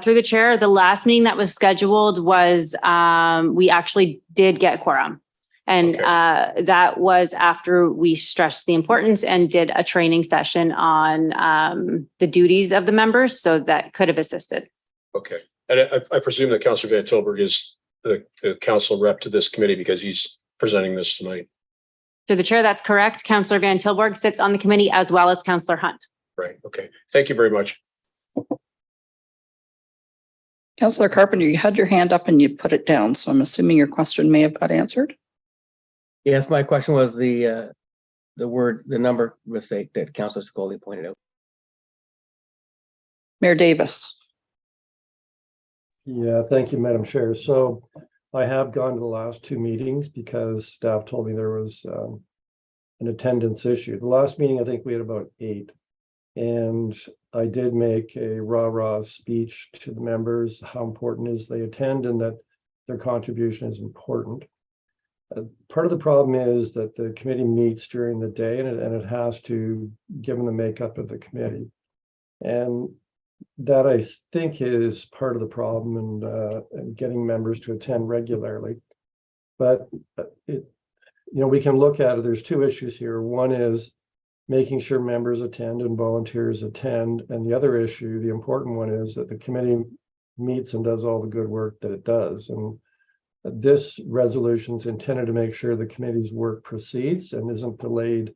Through the chair, the last meeting that was scheduled was, we actually did get quorum. And that was after we stressed the importance and did a training session on the duties of the members. So that could have assisted. Okay. And I presume that Councillor Van Tilburg is the council rep to this committee because he's presenting this tonight. Through the chair, that's correct. Councillor Van Tilburg sits on the committee as well as Councillor Hunt. Right. Okay. Thank you very much. Councillor Carpenter, you had your hand up and you put it down, so I'm assuming your question may have got answered. Yes, my question was the number mistake that Councillor Scully pointed out. Mayor Davis. Yeah, thank you, Madam Chair. So I have gone to the last 2 meetings because staff told me there was an attendance issue. The last meeting, I think we had about 8. And I did make a rah-rah speech to the members, how important it is they attend and that their contribution is important. Part of the problem is that the committee meets during the day and it has to, given the makeup of the committee. And that I think is part of the problem and getting members to attend regularly. But we can look at it, there's 2 issues here. One is making sure members attend and volunteers attend. And the other issue, the important one, is that the committee meets and does all the good work that it does. And This resolution is intended to make sure the committee's work proceeds and isn't delayed,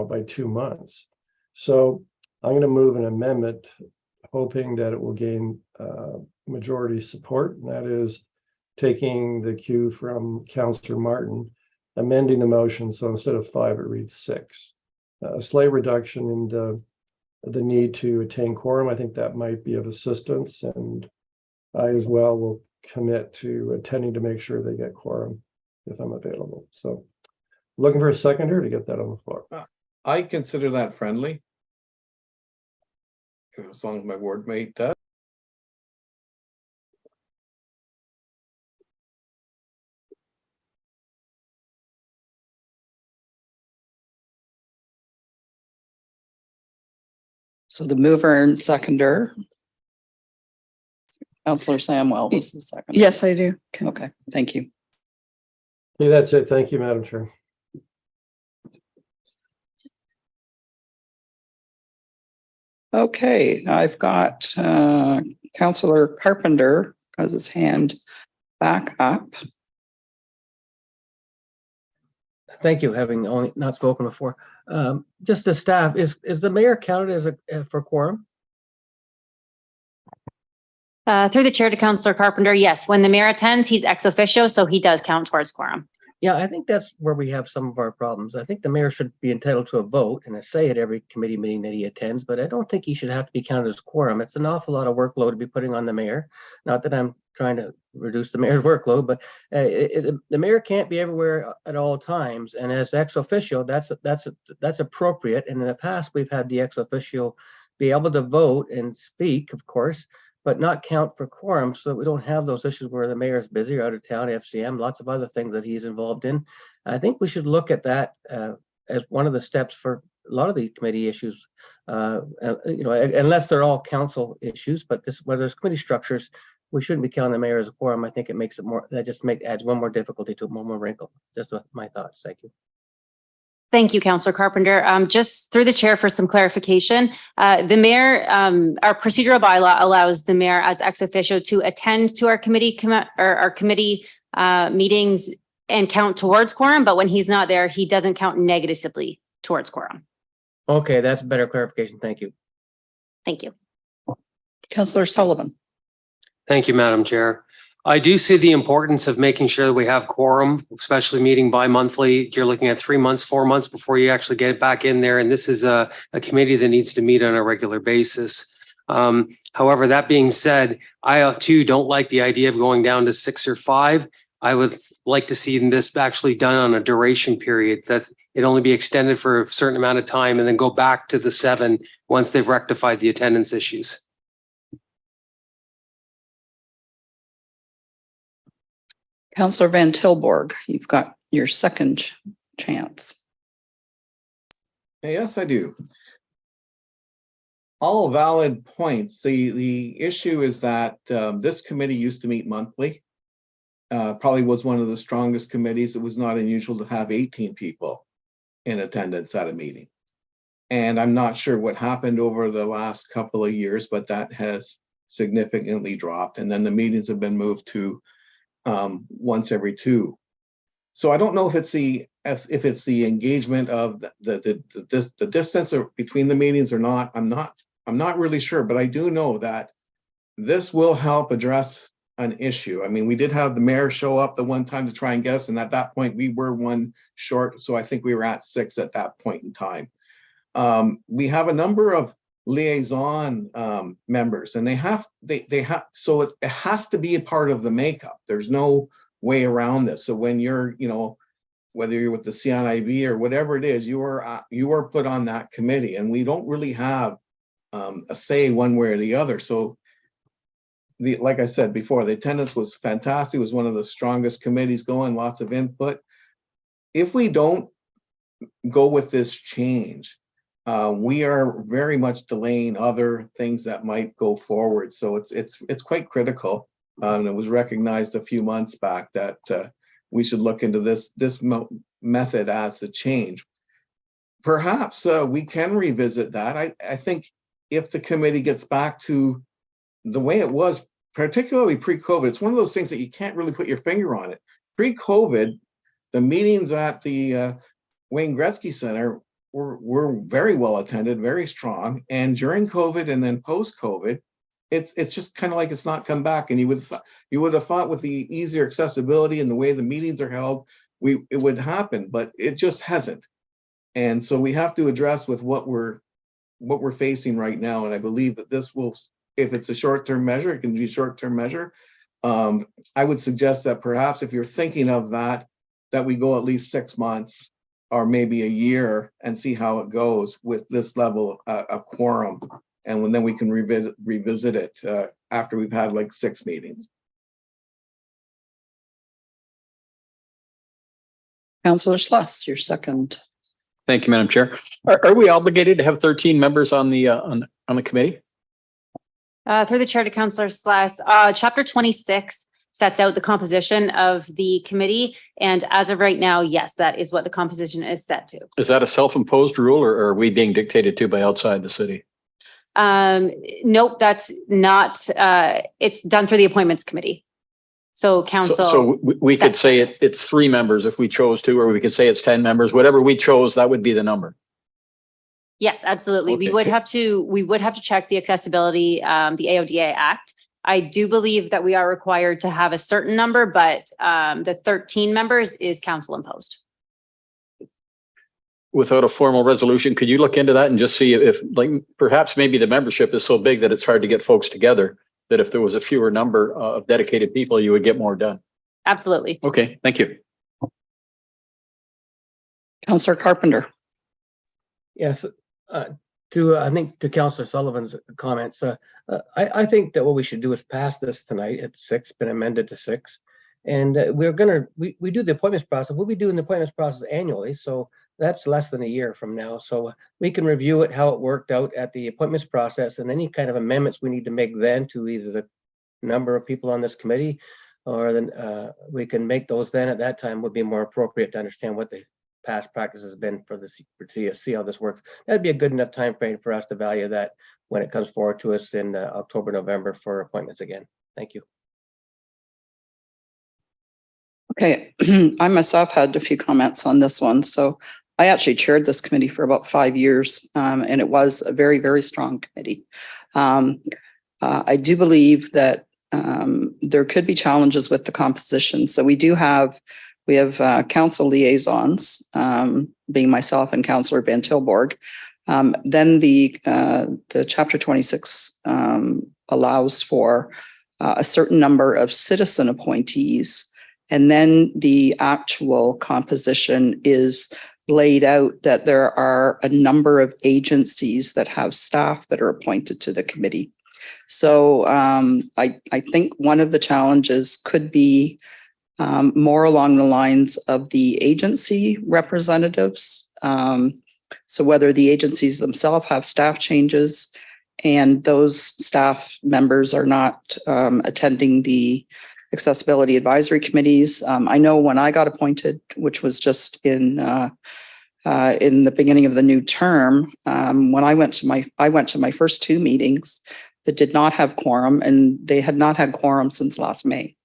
by 2 months. So I'm going to move an amendment, hoping that it will gain majority support, and that is taking the cue from Councillor Martin, amending the motion so instead of 5, it reads 6. A slight reduction in the need to attain quorum. I think that might be of assistance, and I as well will commit to attending to make sure they get quorum if I'm available. So looking for a seconder to get that on the floor. I consider that friendly. As long as my ward mate does. So the mover and seconder. Councillor Samwell was the second. Yes, I do. Okay, thank you. Okay, that's it. Thank you, Madam Chair. Okay, I've got Councillor Carpenter has his hand back up. Thank you, having only not spoken before. Just the staff, is the mayor counted as for quorum? Through the chair to Councillor Carpenter, yes, when the mayor attends, he's ex officio, so he does count towards quorum. Yeah, I think that's where we have some of our problems. I think the mayor should be entitled to a vote and a say at every committee meeting that he attends, but I don't think he should have to be counted as quorum. It's an awful lot of workload to be putting on the mayor. Not that I'm trying to reduce the mayor's workload, but the mayor can't be everywhere at all times. And as ex officio, that's appropriate. And in the past, we've had the ex officio be able to vote and speak, of course, but not count for quorum, so that we don't have those issues where the mayor is busy or out of town, FCM, lots of other things that he's involved in. I think we should look at that as one of the steps for a lot of the committee issues, unless they're all council issues, but where there's committee structures, we shouldn't be counting the mayor as a quorum. I think it makes it more, that just adds one more difficulty to it, one more wrinkle. Just my thoughts. Thank you. Thank you, Councillor Carpenter. Just through the chair for some clarification, the mayor, our procedural bylaw allows the mayor as ex officio to attend to our committee meetings and count towards quorum, but when he's not there, he doesn't count negatively towards quorum. Okay, that's better clarification. Thank you. Thank you. Councillor Sullivan. Thank you, Madam Chair. I do see the importance of making sure that we have quorum, especially meeting bi-monthly. You're looking at 3 months, 4 months before you actually get back in there. And this is a committee that needs to meet on a regular basis. However, that being said, I too don't like the idea of going down to 6 or 5. I would like to see this actually done on a duration period, that it only be extended for a certain amount of time and then go back to the 7 once they've rectified the attendance issues. Councillor Van Tilburg, you've got your second chance. Yes, I do. All valid points. The issue is that this committee used to meet monthly. Probably was one of the strongest committees. It was not unusual to have 18 people in attendance at a meeting. And I'm not sure what happened over the last couple of years, but that has significantly dropped. And then the meetings have been moved to once every 2. So I don't know if it's the engagement of the distance between the meetings or not. I'm not really sure, but I do know that this will help address an issue. I mean, we did have the mayor show up the one time to try and guess, and at that point we were 1 short. So I think we were at 6 at that point in time. We have a number of liaison members, and they have so it has to be a part of the makeup. There's no way around this. So when you're, whether you're with the CNIB or whatever it is, you are put on that committee, and we don't really have a say one way or the other. So like I said before, the attendance was fantastic. It was one of the strongest committees going, lots of input. If we don't go with this change, we are very much delaying other things that might go forward. So it's quite critical. And it was recognized a few months back that we should look into this method as a change. Perhaps we can revisit that. I think if the committee gets back to the way it was particularly pre-COVID, it's one of those things that you can't really put your finger on it. Pre-COVID, the meetings at the Wayne Gretzky Center were very well attended, very strong. And during COVID and then post-COVID, it's just kind of like it's not come back. And you would have thought with the easier accessibility and the way the meetings are held, it would happen, but it just hasn't. And so we have to address with what we're facing right now. And I believe that this will, if it's a short-term measure, it can be a short-term measure. I would suggest that perhaps if you're thinking of that we go at least 6 months or maybe a year and see how it goes with this level of quorum. And then we can revisit it after we've had like 6 meetings. Councillor Schless, your second. Thank you, Madam Chair. Are we obligated to have 13 members on the committee? Through the chair to Councillor Schless, Chapter 26 sets out the composition of the committee. And as of right now, yes, that is what the composition is set to. Is that a self-imposed rule or are we being dictated to by outside the city? Nope, that's not, it's done through the appointments committee. So council. So we could say it's 3 members if we chose to, or we could say it's 10 members, whatever we chose, that would be the number. Yes, absolutely. Okay. We would have to check the accessibility, the AODA Act. I do believe that we are required to have a certain number, but the 13 members is council imposed. Without a formal resolution, could you look into that and just see if like perhaps maybe the membership is so big that it's hard to get folks together, that if there was a fewer number of dedicated people, you would get more done? Absolutely. Okay, thank you. Councillor Carpenter. Yes, I think to Councillor Sullivan's comments, I think that what we should do is pass this tonight at 6, been amended to 6. And we do the appointments process. We'll be doing the appointments process annually. So that's less than a year from now. So we can review it, how it worked out at the appointments process and any kind of amendments we need to make then to either the number of people on this committee or then we can make those then at that time would be more appropriate to understand what the past practice has been for the see how this works. That'd be a good enough time frame for us to value that when it comes forward to us in October, November for appointments again. Thank you. Okay, I myself had a few comments on this one. So I actually chaired this committee for about 5 years, and it was a very, very strong committee. I do believe that there could be challenges with the composition. So we have council liaisons, being myself and Councillor Van Tilburg. Then the Chapter 26 allows for a certain number of citizen appointees. And then the actual composition is laid out that there are a number of agencies that have staff that are appointed to the committee. So I think one of the challenges could be more along the lines of the agency representatives. So whether the agencies themselves have staff changes and those staff members are not attending the accessibility advisory committees. I know when I got appointed, which was just in the beginning of the new term, when I went to my first 2 meetings that did not have quorum, and they had not had quorum since last May.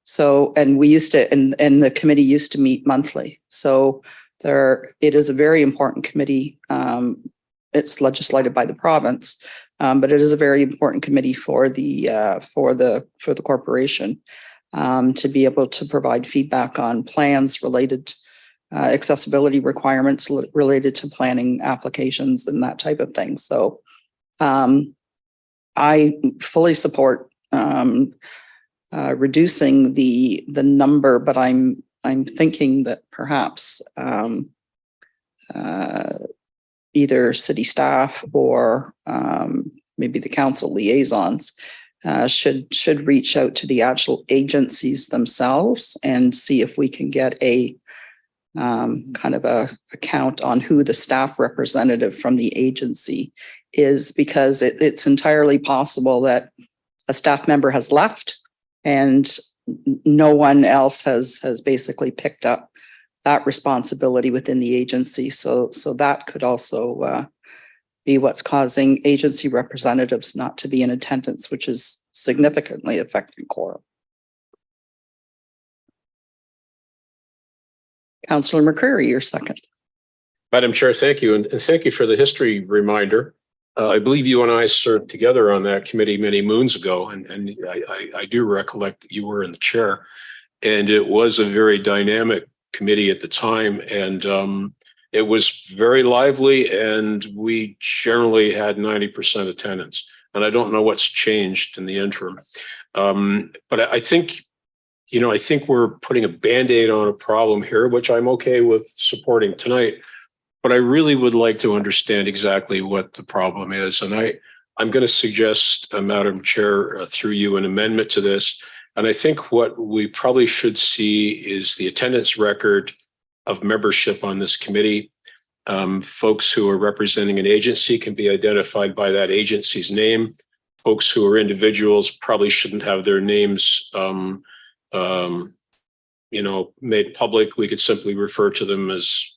So, and we used to, and the committee used to meet monthly. So it is a very important committee. It's legislated by the province, but it is a very important committee for the corporation to be able to provide feedback on plans related, accessibility requirements related to planning applications and that type of thing. So I fully support reducing the number, but I'm thinking that perhaps either city staff or maybe the council liaisons should reach out to the actual agencies themselves and see if we can get a kind of a count on who the staff representative from the agency is, because it's entirely possible that a staff member has left and no one else has basically picked up that responsibility within the agency. So that could also be what's causing agency representatives not to be in attendance, which is significantly affecting quorum. Councillor McCrary, your second. Madam Chair, thank you. And thank you for the history reminder. I believe you and I served together on that committee many moons ago, and I do recollect that you were in the chair. And it was a very dynamic committee at the time, and it was very lively, and we generally had 90% attendance. And I don't know what's changed in the interim. But I think, I think we're putting a Band-Aid on a problem here, which I'm okay with supporting tonight. But I really would like to understand exactly what the problem is. And I'm going to suggest, Madam Chair, through you, an amendment to this. And I think what we probably should see is the attendance record of membership on this committee. Folks who are representing an agency can be identified by that agency's name. Folks who are individuals probably shouldn't have their names made public. We could simply refer to them as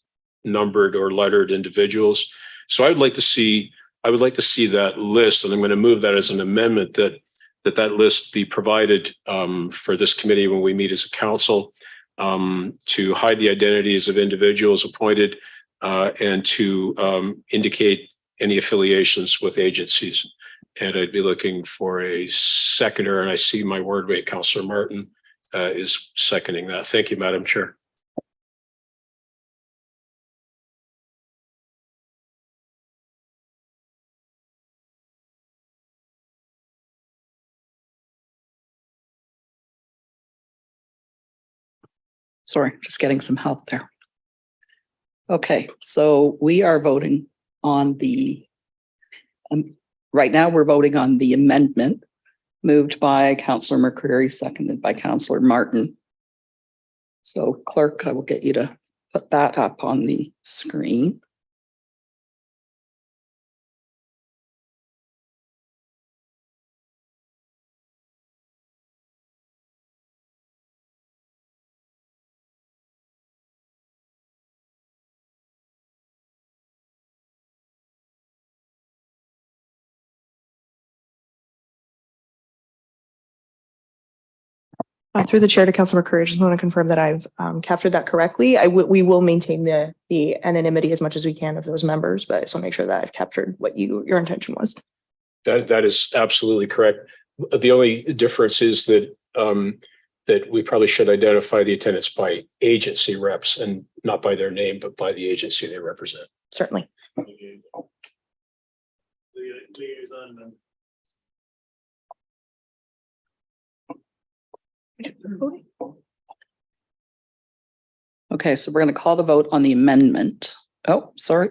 numbered or lettered individuals. So I would like to see that list, and I'm going to move that as an amendment that list be provided for this committee when we meet as a council, to hide the identities of individuals appointed and to indicate any affiliations with agencies. And I'd be looking for a seconder, and I see my ward mate, Councillor Martin, is seconding that. Thank you, Madam Chair. Sorry, just getting some help there. Okay, so we are voting on the, right now we're voting on the amendment moved by Councillor McCrary, seconded by Councillor Martin. So clerk, I will get you to put that up on the screen. Through the chair to Councillor McCrary, I just want to confirm that I've captured that correctly. We will maintain the anonymity as much as we can of those members, but I just want to make sure that I've captured what your intention was. That is absolutely correct. The only difference is that that we probably should identify the attendance by agency reps and not by their name, but by the agency they represent. Certainly. Okay, so we're going to call the vote on the amendment. Oh, sorry.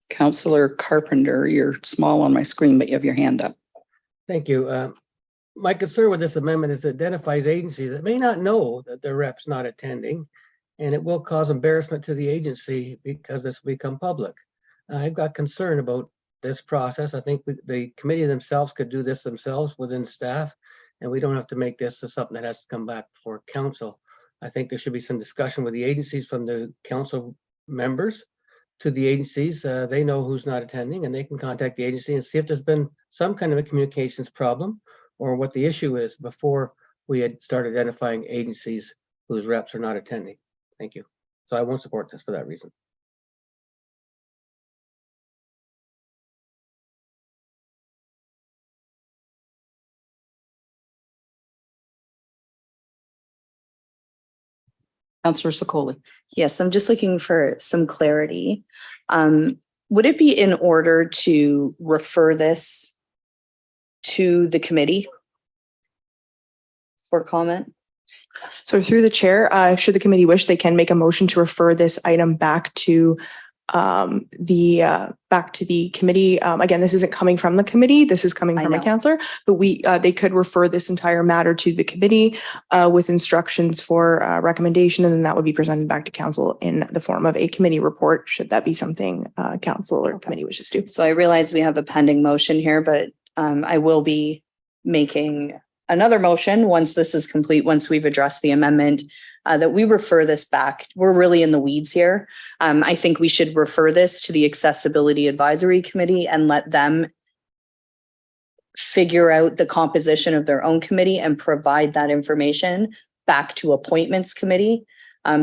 Councillor Carpenter, you're small on my screen, but you have your hand up. Thank you. My concern with this amendment is it identifies agencies that may not know that their rep's not attending, and it will cause embarrassment to the agency because this will become public. I've got concern about this process. I think the committee themselves could do this themselves within staff, and we don't have to make this something that has to come back before council. I think there should be some discussion with the agencies, from the council members to the agencies. They know who's not attending, and they can contact the agency and see if there's been some kind of a communications problem or what the issue is before we had started identifying agencies whose reps are not attending. Thank you. So I won't support this for that reason. Councillor Sokoli. Yes, I'm just looking for some clarity. Would it be in order to refer this to the committee for comment? So through the chair, should the committee wish, they can make a motion to refer this item back to the committee. Again, this isn't coming from the committee. This is coming from a councillor, but they could refer this entire matter to the committee with instructions for recommendation, and then that would be presented back to council in the form of a committee report, should that be something council or committee wishes to. So I realize we have a pending motion here, but I will be making another motion once this is complete, once we've addressed the amendment, that we refer this back. We're really in the weeds here. I think we should refer this to the Accessibility Advisory Committee and let them figure out the composition of their own committee and provide that information back to Appointments Committee,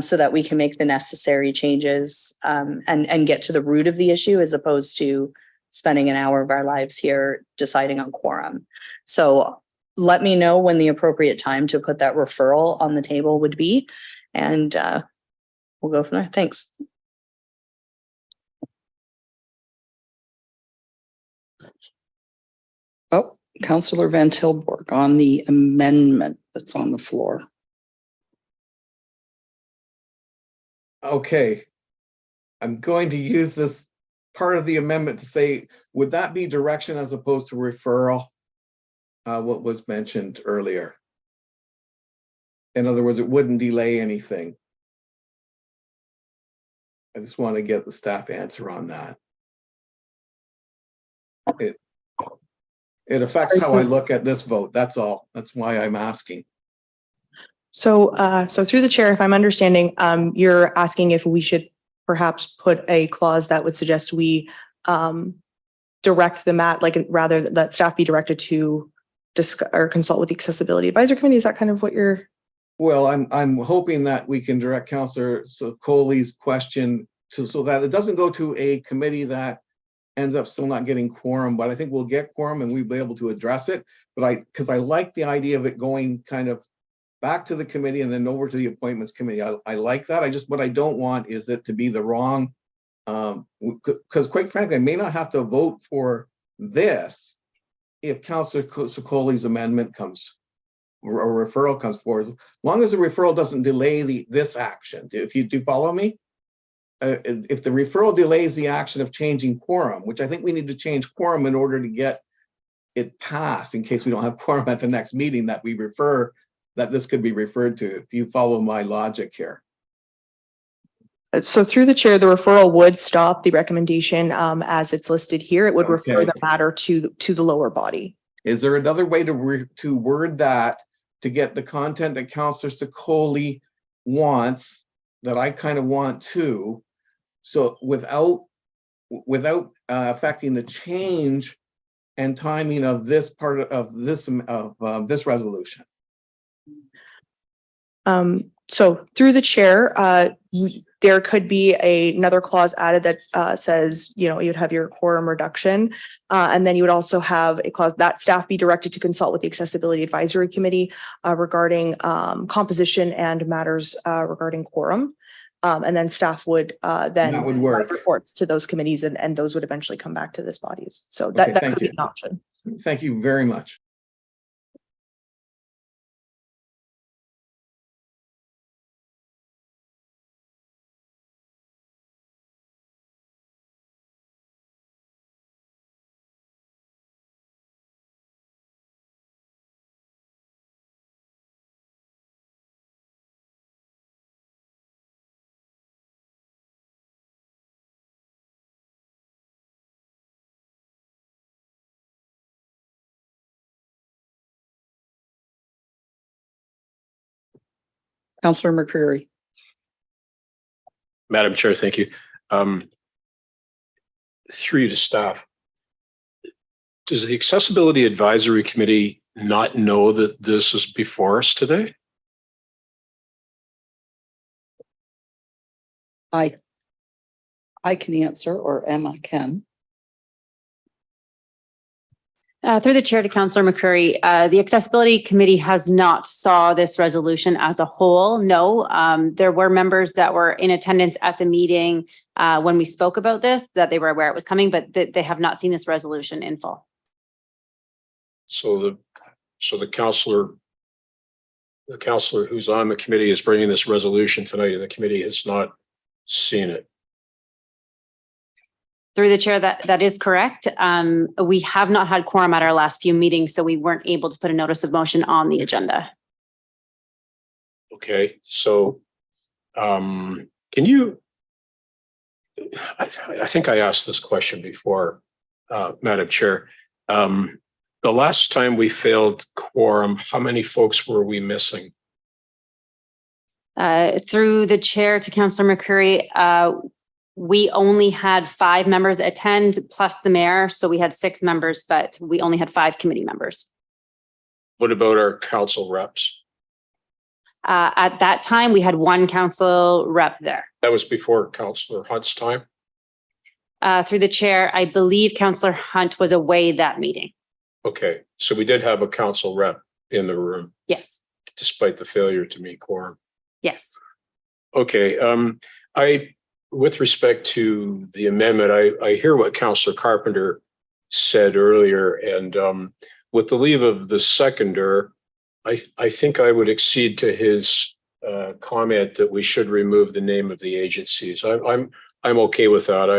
so that we can make the necessary changes and get to the root of the issue, as opposed to spending an hour of our lives here deciding on quorum. So let me know when the appropriate time to put that referral on the table would be, and we'll go from there. Thanks. Oh, Councillor Van Tilburg on the amendment that's on the floor. Okay. I'm going to use this part of the amendment to say, would that be direction as opposed to referral? What was mentioned earlier. In other words, it wouldn't delay anything. I just want to get the staff answer on that. It affects how I look at this vote. That's all. That's why I'm asking. So, so through the chair, if I'm understanding, you're asking if we should perhaps put a clause that would suggest we direct the MAT, like rather that staff be directed to discuss or consult with the Accessibility Advisory Committee. Is that kind of what you're? Well, I'm hoping that we can direct Councillor Coley's question to, so that it doesn't go to a committee that ends up still not getting quorum, but I think we'll get quorum and we'll be able to address it. But because I like the idea of it going kind of back to the committee and then over to the Appointments Committee. I like that. what I don't want is it to be the wrong, because quite frankly, I may not have to vote for this if Councillor Coley's amendment comes or a referral comes forward, as long as the referral doesn't delay this action. If you do follow me, if the referral delays the action of changing quorum, which I think we need to change quorum in order to get it passed in case we don't have quorum at the next meeting, that we refer, that this could be referred to, if you follow my logic here. So through the chair, the referral would stop the recommendation as it's listed here. It would refer the matter to the lower body. Is there another way to word that to get the content that Councillor Coley wants, that I kind of want too, so without affecting the change and timing of this part of this resolution? So through the chair, there could be another clause added that says, you'd have your quorum reduction. And then you would also have a clause that staff be directed to consult with the Accessibility Advisory Committee regarding composition and matters regarding quorum. And then staff would then provide reports to those committees, and those would eventually come back to this bodies. So that could be an option. Thank you very much. Councillor McCrary. Madam Chair, thank you. Through you to staff. Does the Accessibility Advisory Committee not know that this is before us today? I can answer, or Emma can. Through the chair to Councillor McCrary, the Accessibility Committee has not saw this resolution as a whole. No, there were members that were in attendance at the meeting when we spoke about this, that they were aware it was coming, but they have not seen this resolution in full. So the councillor who's on the committee is bringing this resolution tonight, and the committee has not seen it. Through the chair, that is correct. We have not had quorum at our last few meetings, so we weren't able to put a notice of motion on the agenda. Okay, so can you, I think I asked this question before, Madam Chair. The last time we failed quorum, how many folks were we missing? Through the chair to Councillor McCrary, we only had 5 members attend plus the mayor. So we had 6 members, but we only had 5 committee members. What about our council reps? At that time, we had 1 council rep there. That was before Councillor Hunt's time. Through the chair, I believe Councillor Hunt was away that meeting. Okay, so we did have a council rep in the room, Yes, despite the failure to meet quorum. yes. Okay, with respect to the amendment, I hear what Councillor Carpenter said earlier, and with the leave of the seconder, I think I would accede to his comment that we should remove the name of the agencies. I'm okay with that.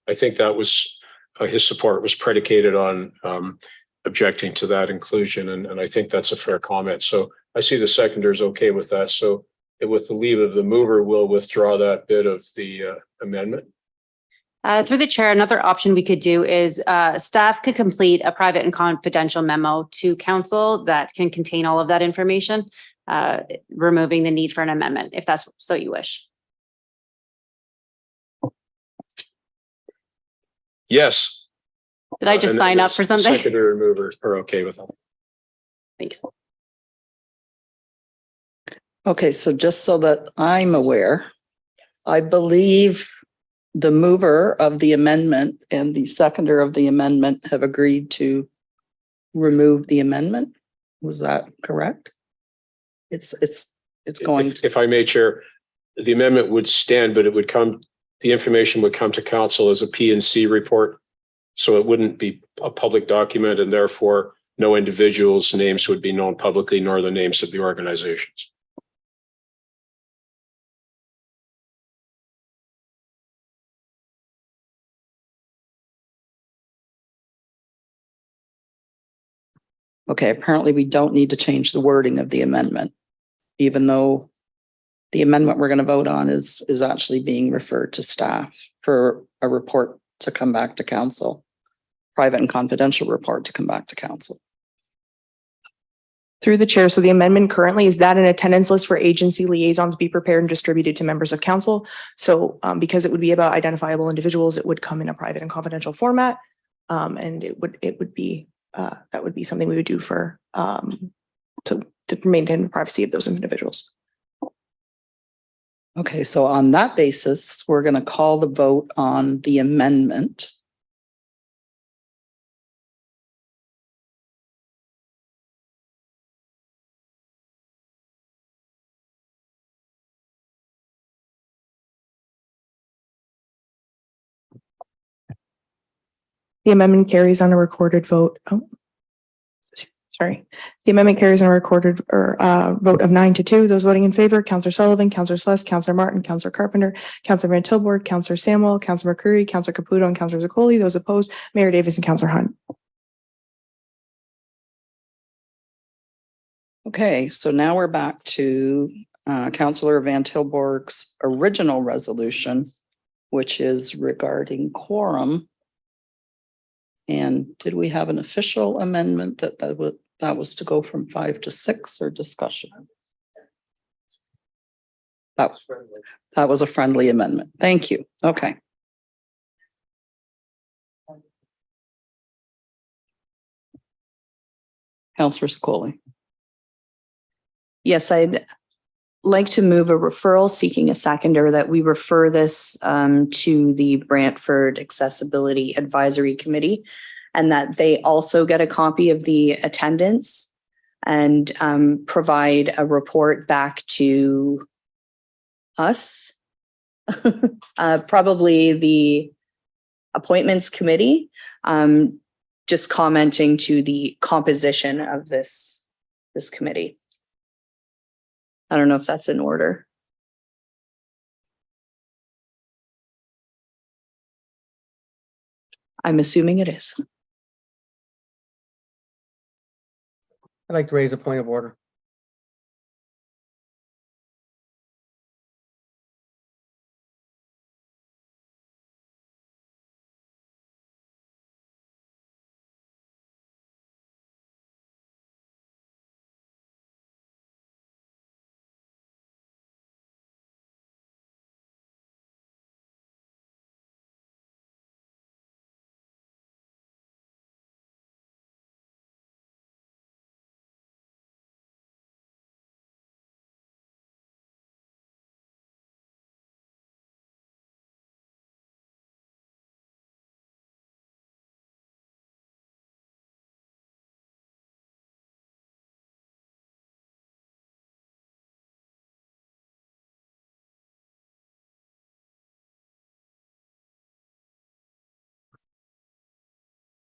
I think that was his support was predicated on objecting to that inclusion, and I think that's a fair comment. So I see the seconder is okay with that. So with the leave of the mover, we'll withdraw that bit of the amendment. Through the chair, another option we could do is staff could complete a private and confidential memo to council that can contain all of that information, removing the need for an amendment, if that's so you wish. Yes. Did I just sign up for something? Seconder and mover are okay with that. Thanks. Okay, so just so that I'm aware, I believe the mover of the amendment and the seconder of the amendment have agreed to remove the amendment. Was that correct? It's going. If I may, Chair, the amendment would stand, but the information would come to council as a P&C report. So it wouldn't be a public document, and therefore no individuals' names would be known publicly, nor the names of the organizations. Okay, apparently we don't need to change the wording of the amendment, even though the amendment we're going to vote on is actually being referred to staff for a report to come back to council, private and confidential report to come back to council. Through the chair, so the amendment currently is that an attendance list for agency liaisons be prepared and distributed to members of council. So because it would be about identifiable individuals, it would come in a private and confidential format. And it would be that would be something we would do for to maintain the privacy of those individuals. Okay, so on that basis, we're going to call the vote on the amendment. The amendment carries on a recorded vote. Oh, sorry. The amendment carries on a recorded vote of 9-2. Those voting in favor: Councillor Sullivan, Councillor Schless, Councillor Martin, Councillor Carpenter, Councillor Van Tilburg, Councillor Samwell, Councillor McCrary, Councillor Caputo, and Councillor Zaccoli. Those opposed: Mayor Davis and Councillor Hunt. Okay, so now we're back to Councillor Van Tilburg's original resolution, which is regarding quorum. And did we have an official amendment that was to go from 5 to 6, or discussion? That was a friendly amendment. Thank you. Okay. Councillor Schless. Yes, I'd like to move a referral seeking a seconder that we refer this to the Brantford Accessibility Advisory Committee, and that they also get a copy of the attendance and provide a report back to us, probably the appointments committee, just commenting to the composition of this committee. I don't know if that's in order. I'm assuming it is. I'd like to raise a point of order.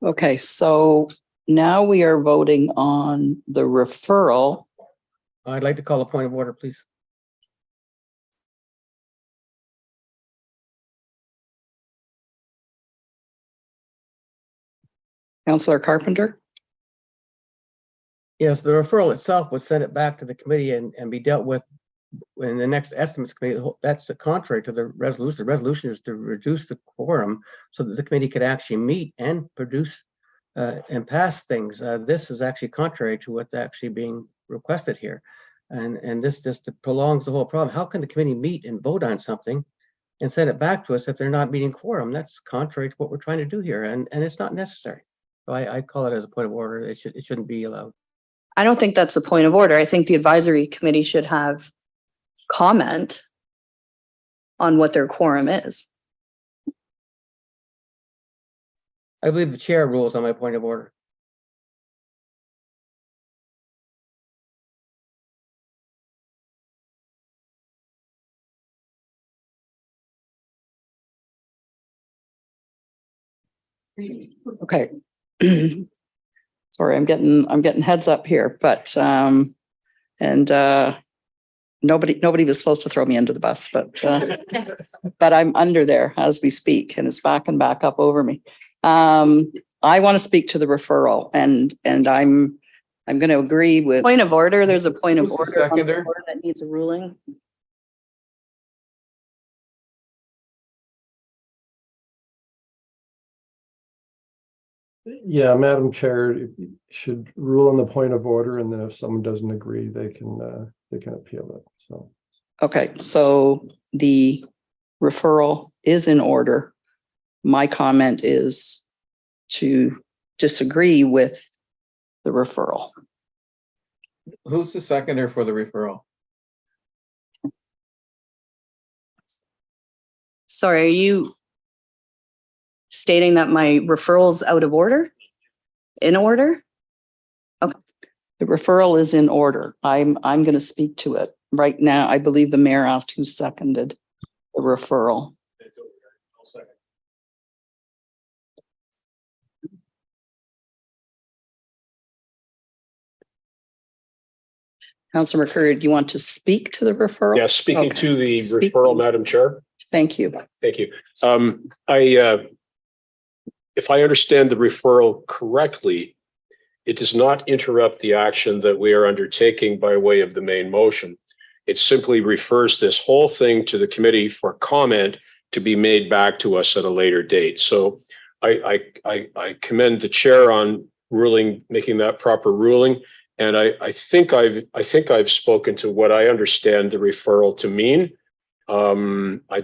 Okay, so now we are voting on the referral. I'd like to call a point of order, please. Councillor Carpenter? Yes, the referral itself would send it back to the committee and be dealt with in the next estimates committee. That's contrary to the resolution. The resolution is to reduce the quorum so that the committee could actually meet and produce and pass things. This is actually contrary to what's actually being requested here. And this just prolongs the whole problem. How can the committee meet and vote on something and send it back to us if they're not meeting quorum? That's contrary to what we're trying to do here, and it's not necessary. So I call it as a point of order. It shouldn't be allowed. I don't think that's a point of order. I think the advisory committee should have comment on what their quorum is. I believe the chair rules on my point of order. Okay. Sorry, I'm getting heads up here, but nobody was supposed to throw me under the bus, but I'm under there as we speak, and it's backing back up over me. I want to speak to the referral, and I'm going to agree with Point of order. There's a point of Who's the order on the seconder? floor that needs a ruling. Yeah, Madam Chair, you should rule on the point of order, and then if someone doesn't agree, they can appeal it. So. Okay, so the referral is in order. My comment is to disagree with the referral. Who's the seconder for the referral? Sorry, are you stating that my referral's out of order? In order? Okay. The referral is in order. I'm going to speak to it right now. I believe the mayor asked who seconded the referral. Councillor McCrary, do you want to speak to the referral? Yes, speaking Okay. to the Speak- referral, Madam Chair. Thank you. Thank you. If I understand the referral correctly, it does not interrupt the action that we are undertaking by way of the main motion. It simply refers this whole thing to the committee for comment to be made back to us at a later date. So I commend the chair on making that proper ruling. And I think I've spoken to what I understand the referral to mean. I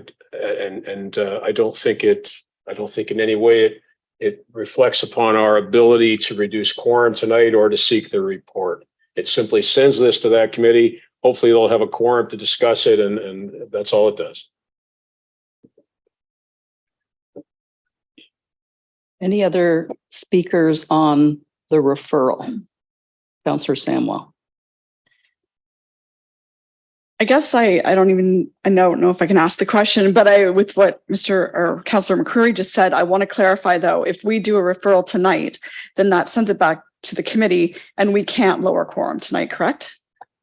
don't think in any way it reflects upon our ability to reduce quorum tonight or to seek the report. It simply sends this to that committee. Hopefully they'll have a quorum to discuss it, and that's all it does. Any other speakers on the referral? Councillor Samwell. I guess I don't know if I can ask the question, but with what Councillor McCrary just said, I want to clarify though, if we do a referral tonight, then that sends it back to the committee and we can't lower quorum tonight, correct?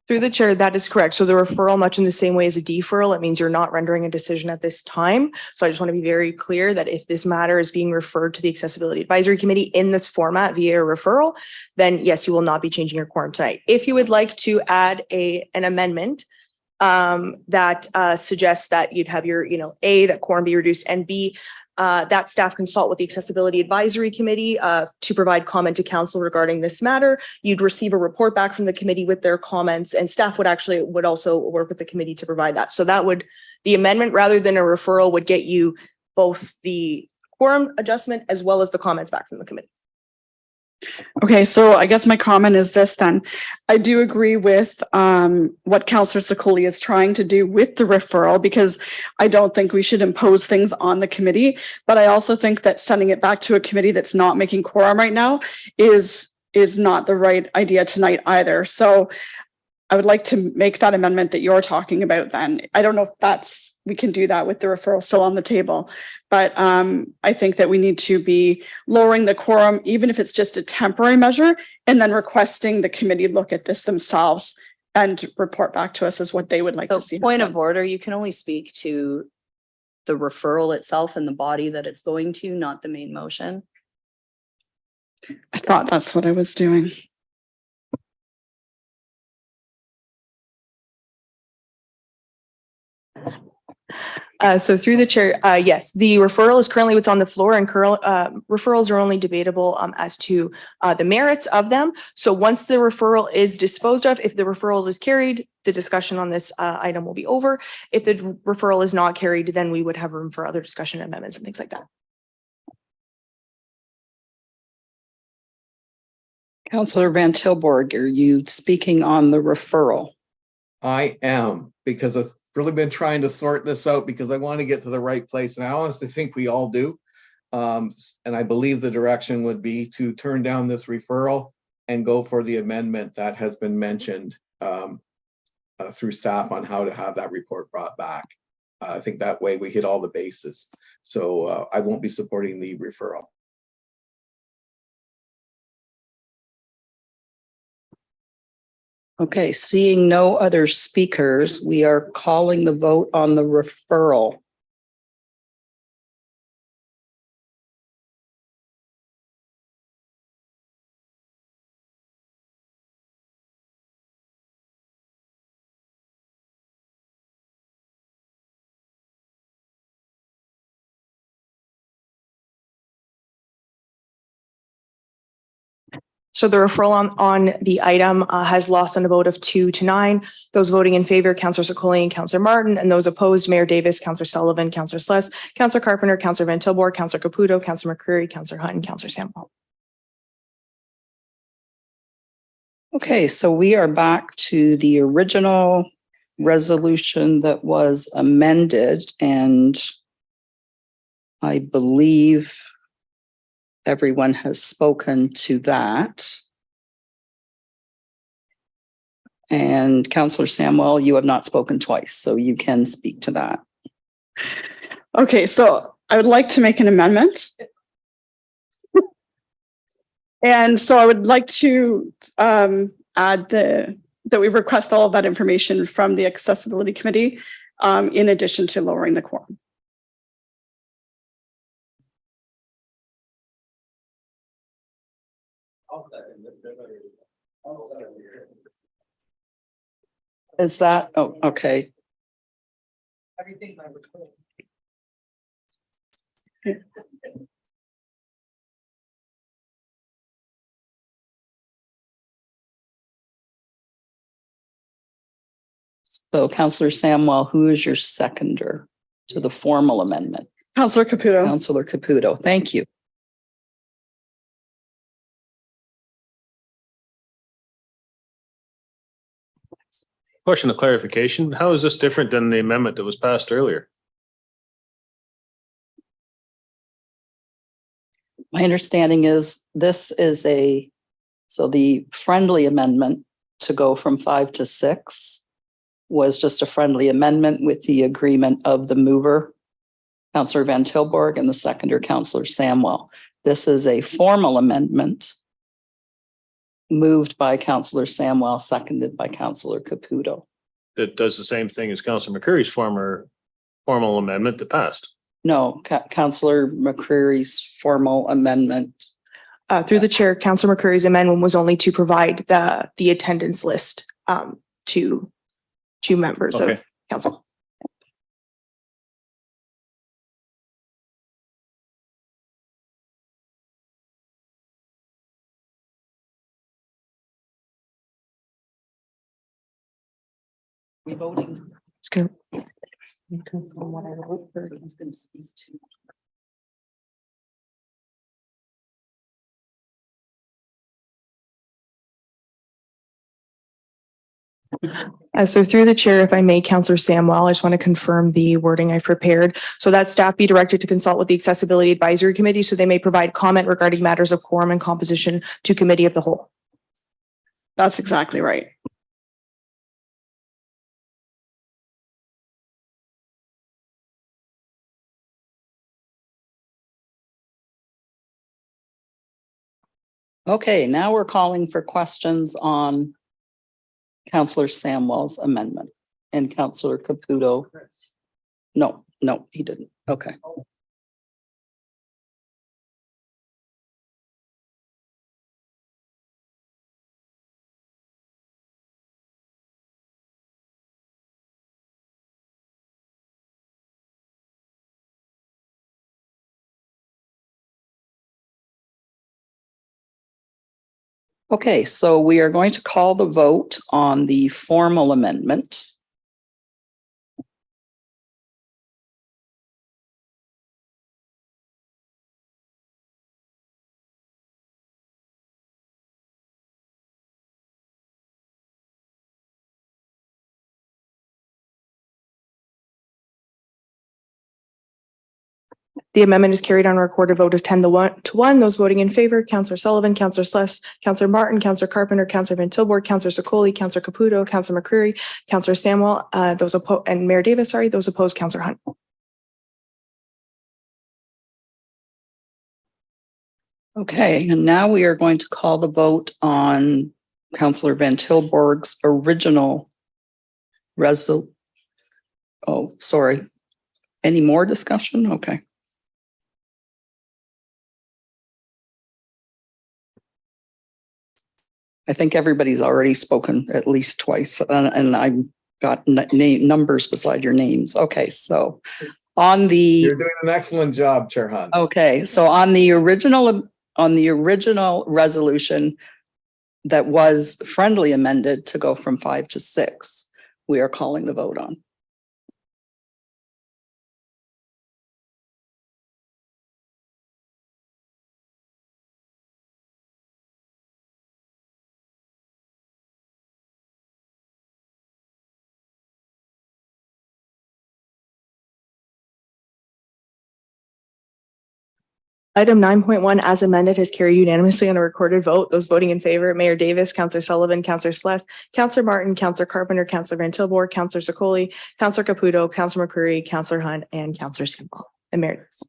Through the chair, that is correct. So the referral, much in the same way as a deferral, it means you're not rendering a decision at this time. So I just want to be very clear that if this matter is being referred to the Accessibility Advisory Committee in this format via a referral, then yes, you will not be changing your quorum tonight. If you would like to add an amendment that suggests that you'd have your, A, that quorum be reduced, and B, that staff consult with the Accessibility Advisory Committee to provide comment to council regarding this matter. You'd receive a report back from the committee with their comments, and staff would also work with the committee to provide that. So the amendment rather than a referral would get you both the quorum adjustment as well as the comments back from the committee. Okay, so I guess my comment is this then. I do agree with what Councillor Sakoli is trying to do with the referral, because I don't think we should impose things on the committee, but I also think that sending it back to a committee that's not making quorum right now is not the right idea tonight either. So I would like to make that amendment that you're talking about then. I don't know if we can do that with the referral still on the table. But I think that we need to be lowering the quorum, even if it's just a temporary measure, and then requesting the committee look at this themselves and report back to us as what they would like to So see. point of order, you can only speak to the referral itself and the body that it's going to, not the main motion. I thought that's what I was doing. So through the chair, yes, the referral is currently what's on the floor, and referrals are only debatable as to the merits of them. So once the referral is disposed of, if the referral is carried, the discussion on this item will be over. If the referral is not carried, then we would have room for other discussion amendments and things like that. Councillor Van Tilburg, are you speaking on the referral? I am, because I've really been trying to sort this out because I want to get to the right place. And I honestly think we all do. And I believe the direction would be to turn down this referral and go for the amendment that has been mentioned through staff on how to have that report brought back. I think that way we hit all the bases. So I won't be supporting the referral. Okay, seeing no other speakers, we are calling the vote on the referral. So the referral on the item has lost on a vote of 2-9. Those voting in favor, Councillor Schless and Councillor Martin, and those opposed, Mayor Davis, Councillor Sullivan, Councillor Schless, Councillor Carpenter, Councillor Van Tilburg, Councillor Caputo, Councillor McCrary, Councillor Hunt, and Councillor Samuel. Okay, so we are back to the original resolution that was amended, and I believe everyone has spoken to that. And Councillor Samuel, you have not spoken twice, so you can speak to that. Okay, so I would like to make an amendment. And so I would like to add that we request all of that information from the Accessibility Committee in addition to lowering the quorum. Is that, oh, okay. So Councillor Samuel, who is your seconder to the formal amendment? Councillor Caputo. Councillor Caputo, thank you. Question of clarification. How is this different than the amendment that was passed earlier? My understanding is this is so the friendly amendment to go from 5 to 6 was just a friendly amendment with the agreement of the mover, Councillor Van Tilburg, and the seconder, Councillor Samuel. This is a formal amendment moved by Councillor Samuel, seconded by Councillor Caputo. That does the same thing as Councillor McCrary's formal amendment that passed. No, Councillor McCrary's formal amendment. Through the chair, Councillor McCrary's amendment was only to provide the attendance list to members of council. We voting. It's good. From what I wrote, he's going to speak to. So through the chair, if I may, Councillor Samuel, I just want to confirm the wording I've prepared. So that staff be directed to consult with the Accessibility Advisory Committee so they may provide comment regarding matters of quorum and composition to Committee of the Whole. That's exactly right. Okay, now we're calling for questions on Councillor Samwell's amendment and Councillor Caputo. No, he didn't. Okay. Okay, so we are going to call the vote on the formal amendment. The amendment is carried on a recorded vote of 10-1. Those voting in favor, Councillor Sullivan, Councillor Schless, Councillor Martin, Councillor Carpenter, Councillor Van Tilburg, Councillor Schless, Councillor Caputo, Councillor McCrary, Councillor Samwell, those opposed, and Mayor Davis, sorry, those opposed, Councillor Hunt. Okay, and now we are going to call the vote on Councillor Van Tilburg's original Oh, sorry. Any more discussion? Okay. I think everybody's already spoken at least twice, and I've got numbers beside your names. Okay, so on the. You're doing an excellent job, Chair Hunt. Okay, so on the original resolution that was friendly amended to go from 5 to 6, we are calling the vote on. Item 9.1 as amended has carried unanimously on a recorded vote. Those voting in favor, Mayor Davis, Councillor Sullivan, Councillor Schless, Councillor Martin, Councillor Carpenter, Councillor Van Tilburg, Councillor Schless, Councillor Caputo, Councillor McCrary, Councillor Hunt, and Councillor Samwell. And Mayor Davis.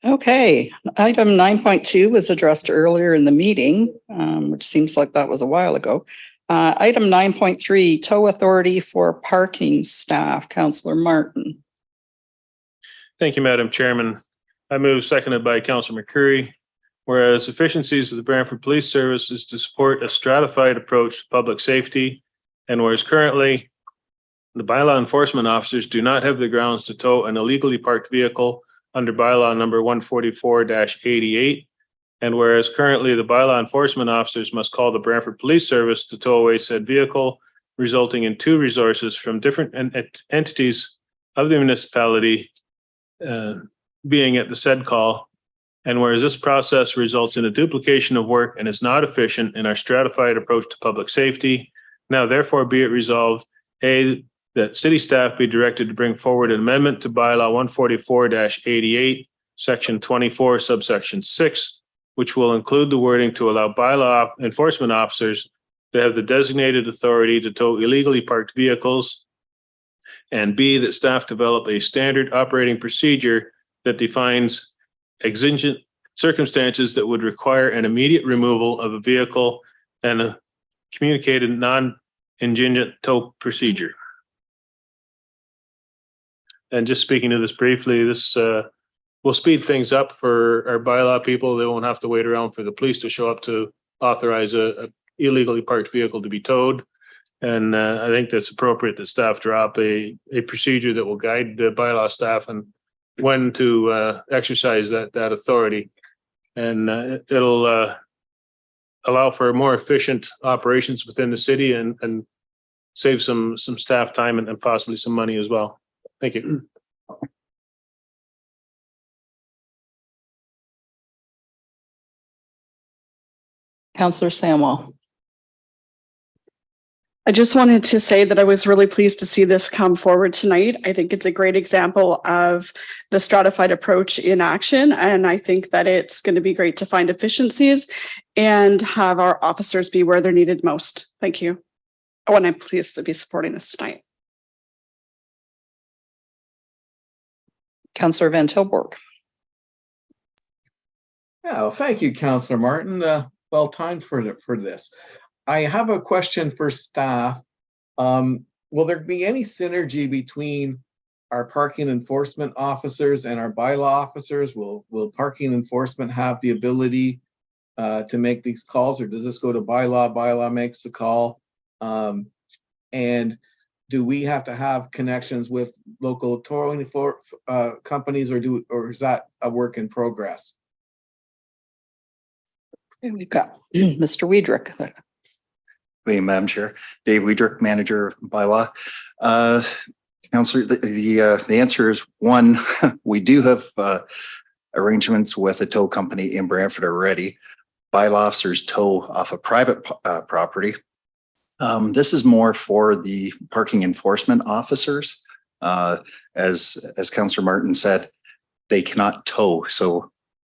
Okay, item 9.2 was addressed earlier in the meeting, which seems like that was a while ago. Item 9.3, tow authority for parking staff, Councillor Martin. Thank you, Madam Chairman. I move, seconded by Councillor McCrary. Whereas efficiencies of the Brantford Police Service is to support a stratified approach to public safety, and whereas currently the bylaw enforcement officers do not have the grounds to tow an illegally parked vehicle under bylaw number 144-88, and whereas currently the bylaw enforcement officers must call the Brantford Police Service to tow away said vehicle, resulting in 2 resources from different entities of the municipality being at the said call, and whereas this process results in a duplication of work and is not efficient in our stratified approach to public safety, now therefore be it resolved, A, that city staff be directed to bring forward an amendment to bylaw 144-88, section 24, subsection 6, which will include the wording to allow bylaw enforcement officers to have the designated authority to tow illegally parked vehicles, and B, that staff develop a standard operating procedure that defines exigent circumstances that would require an immediate removal of a vehicle and a communicated non-ingent tow procedure. And just speaking to this briefly, this will speed things up for our bylaw people. They won't have to wait around for the police to show up to authorize a illegally parked vehicle to be towed. And I think that's appropriate that staff drop a procedure that will guide the bylaw staff and when to exercise that authority. And it'll allow for more efficient operations within the city and save some staff time and possibly some money as well. Thank you. Councillor Samwell. I just wanted to say that I was really pleased to see this come forward tonight. I think it's a great example of the stratified approach in action. And I think that it's going to be great to find efficiencies and have our officers be where they're needed most. Thank you. Oh, and I'm pleased to be supporting this tonight. Councillor Van Tilburg. Yeah, well, thank you, Councillor Martin. Well timed for this. I have a question for staff. Will there be any synergy between our parking enforcement officers and our bylaw officers? Will parking enforcement have the ability to make these calls, or does this go to bylaw? Bylaw makes the call. And do we have to have connections with local towing companies, or is that a work in progress? And we've got Mr. Weidrich. Thank you, Madam Chair. Dave Weidrich, Manager of Bylaw. Councillor, the answer is one, we do have arrangements with a tow company in Brantford already. Bylaw officers tow off a private property. This is more for the parking enforcement officers. As Councillor Martin said, they cannot tow. So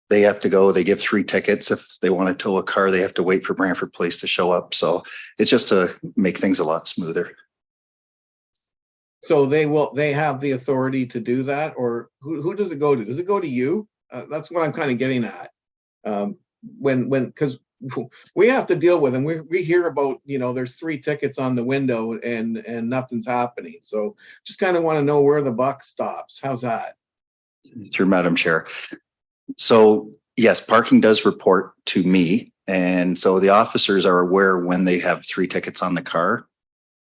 they have to go, they give 3 tickets. If they want to tow a car, they have to wait for Brantford Police to show up. So it's just to make things a lot smoother. So they have the authority to do that, or who does it go to? Does it go to you? That's what I'm kind of getting at. Because we have to deal with them. We hear about, there's 3 tickets on the window and nothing's happening. So just kind of want to know where the buck stops. How's that? Through Madam Chair. So yes, parking does report to me. And so the officers are aware when they have 3 tickets on the car.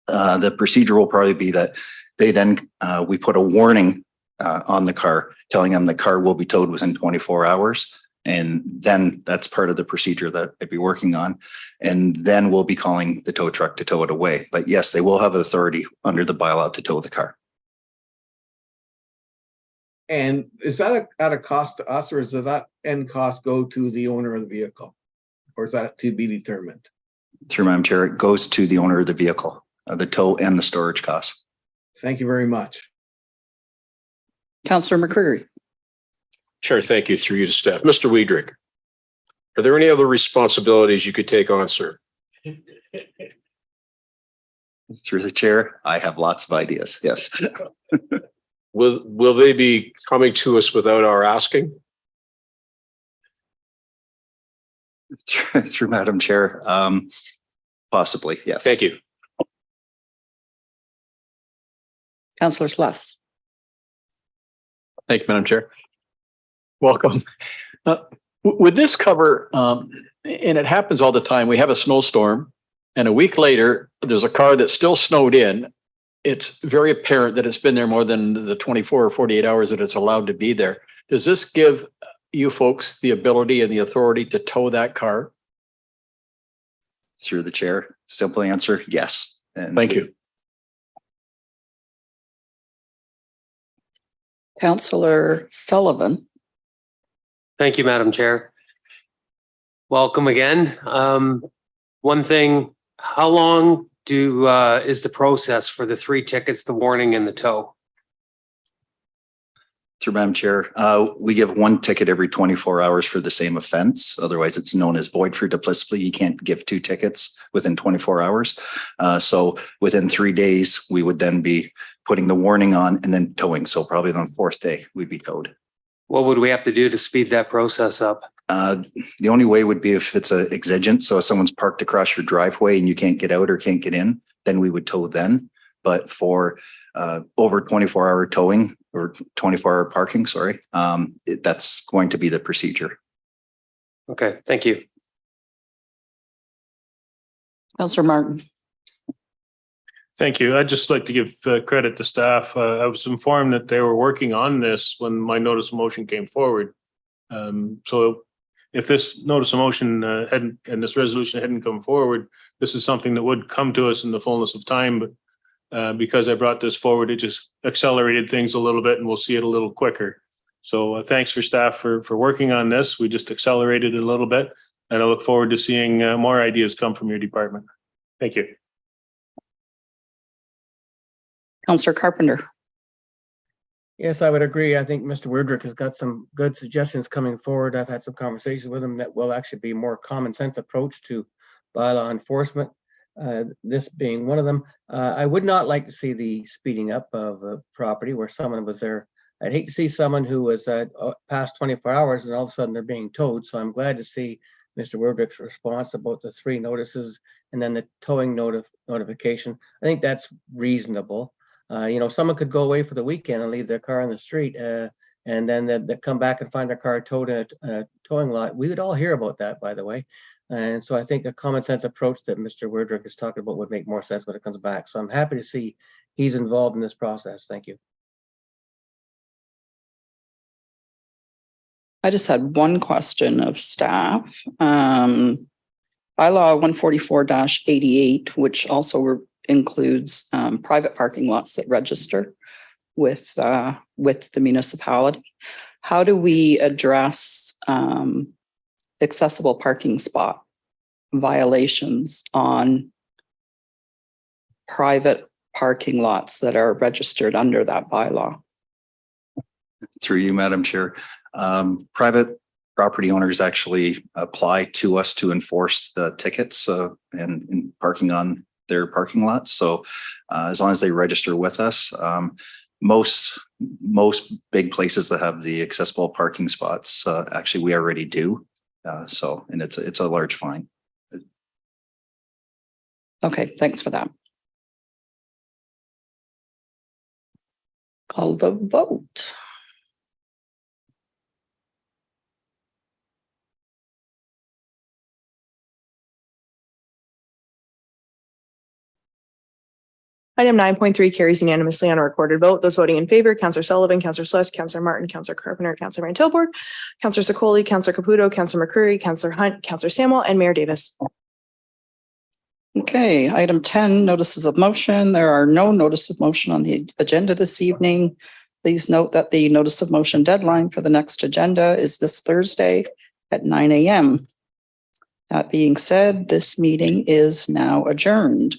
The procedure will probably be that they then, we put a warning on the car telling them the car will be towed within 24 hours. And then that's part of the procedure that I'd be working on. And then we'll be calling the tow truck to tow it away. But yes, they will have authority under the bylaw to tow the car. And is that at a cost to us, or does that end cost go to the owner of the vehicle? Or is that to be determined? Through Madam Chair, it goes to the owner of the vehicle, the tow and the storage costs. Thank you very much. Councillor McCrary. Chair, thank you. Through you to staff. Mr. Weidrich, are there any other responsibilities you could take on, sir? Through the chair, I have lots of ideas. Yes. Will they be coming to us without our asking? Through Madam Chair, possibly, yes. Thank you. Councillor Schless. Thank you, Madam Chair. Welcome. Would this cover, and it happens all the time, we have a snowstorm and a week later, there's a car that's still snowed in. It's very apparent that it's been there more than the 24 or 48 hours that it's allowed to be there. Does this give you folks the ability and the authority to tow that car? Through the chair, simple answer, yes. And thank you. Councillor Sullivan. Thank you, Madam Chair. Welcome again. One thing, how long is the process for the 3 tickets, the warning and the tow? Through Madam Chair, we give 1 ticket every 24 hours for the same offense. Otherwise, it's known as void for duplicity. You can't give 2 tickets within 24 hours. So within 3 days, we would then be putting the warning on and then towing. So probably on the 4th day, we'd be towed. What would we have to do to speed that process up? The only way would be if it's a exigent. So if someone's parked across your driveway and you can't get out or can't get in, then we would tow then. But for over 24-hour towing or 24-hour parking, sorry, that's going to be the procedure. Okay, thank you. Councillor Martin. Thank you. I'd just like to give credit to staff. I was informed that they were working on this when my notice of motion came forward. So if this notice of motion and this resolution hadn't come forward, this is something that would come to us in the fullness of time. But because I brought this forward, it just accelerated things a little bit and we'll see it a little quicker. So thanks for staff for working on this. We just accelerated it a little bit and I look forward to seeing more ideas come from your department. Thank you. Councillor Carpenter. Yes, I would agree. I think Mr. Weidrich has got some good suggestions coming forward. I've had some conversations with him that will actually be more common sense approach to bylaw enforcement. This being one of them. I would not like to see the speeding up of a property where someone was there I'd hate to see someone who was past 24 hours and all of a sudden they're being towed. So I'm glad to see Mr. Wordrick's response about the 3 notices and then the towing notification. I think that's reasonable. Someone could go away for the weekend and leave their car on the street and then they come back and find their car towed in a towing lot. We would all hear about that, by the way. And so I think a common sense approach that Mr. Wordrick is talking about would make more sense when it comes back. So I'm happy to see he's involved in this process. Thank you. I just had one question of staff. Bylaw 144-88, which also includes private parking lots that register with the municipality. How do we address accessible parking spot violations on private parking lots that are registered under that bylaw? Through you, Madam Chair. Private property owners actually apply to us to enforce the tickets and parking on their parking lots. So as long as they register with us, most big places that have the accessible parking spots, actually we already do. And it's a large fine. Okay, thanks for that. Call the vote. Item 9.3 carries unanimously on a recorded vote. Those voting in favor: Councillor Sullivan, Councillor Schless, Councillor Martin, Councillor Carpenter, Councillor Van Tilburg, Councillor Secoli, Councillor Caputo, Councillor McCrary, Councillor Hunt, Councillor Samuel, and Mayor Davis. Okay, item 10, notices of motion. There are no notice of motion on the agenda this evening. Please note that the notice of motion deadline for the next agenda is this Thursday at 9 a.m. That being said, this meeting is now adjourned.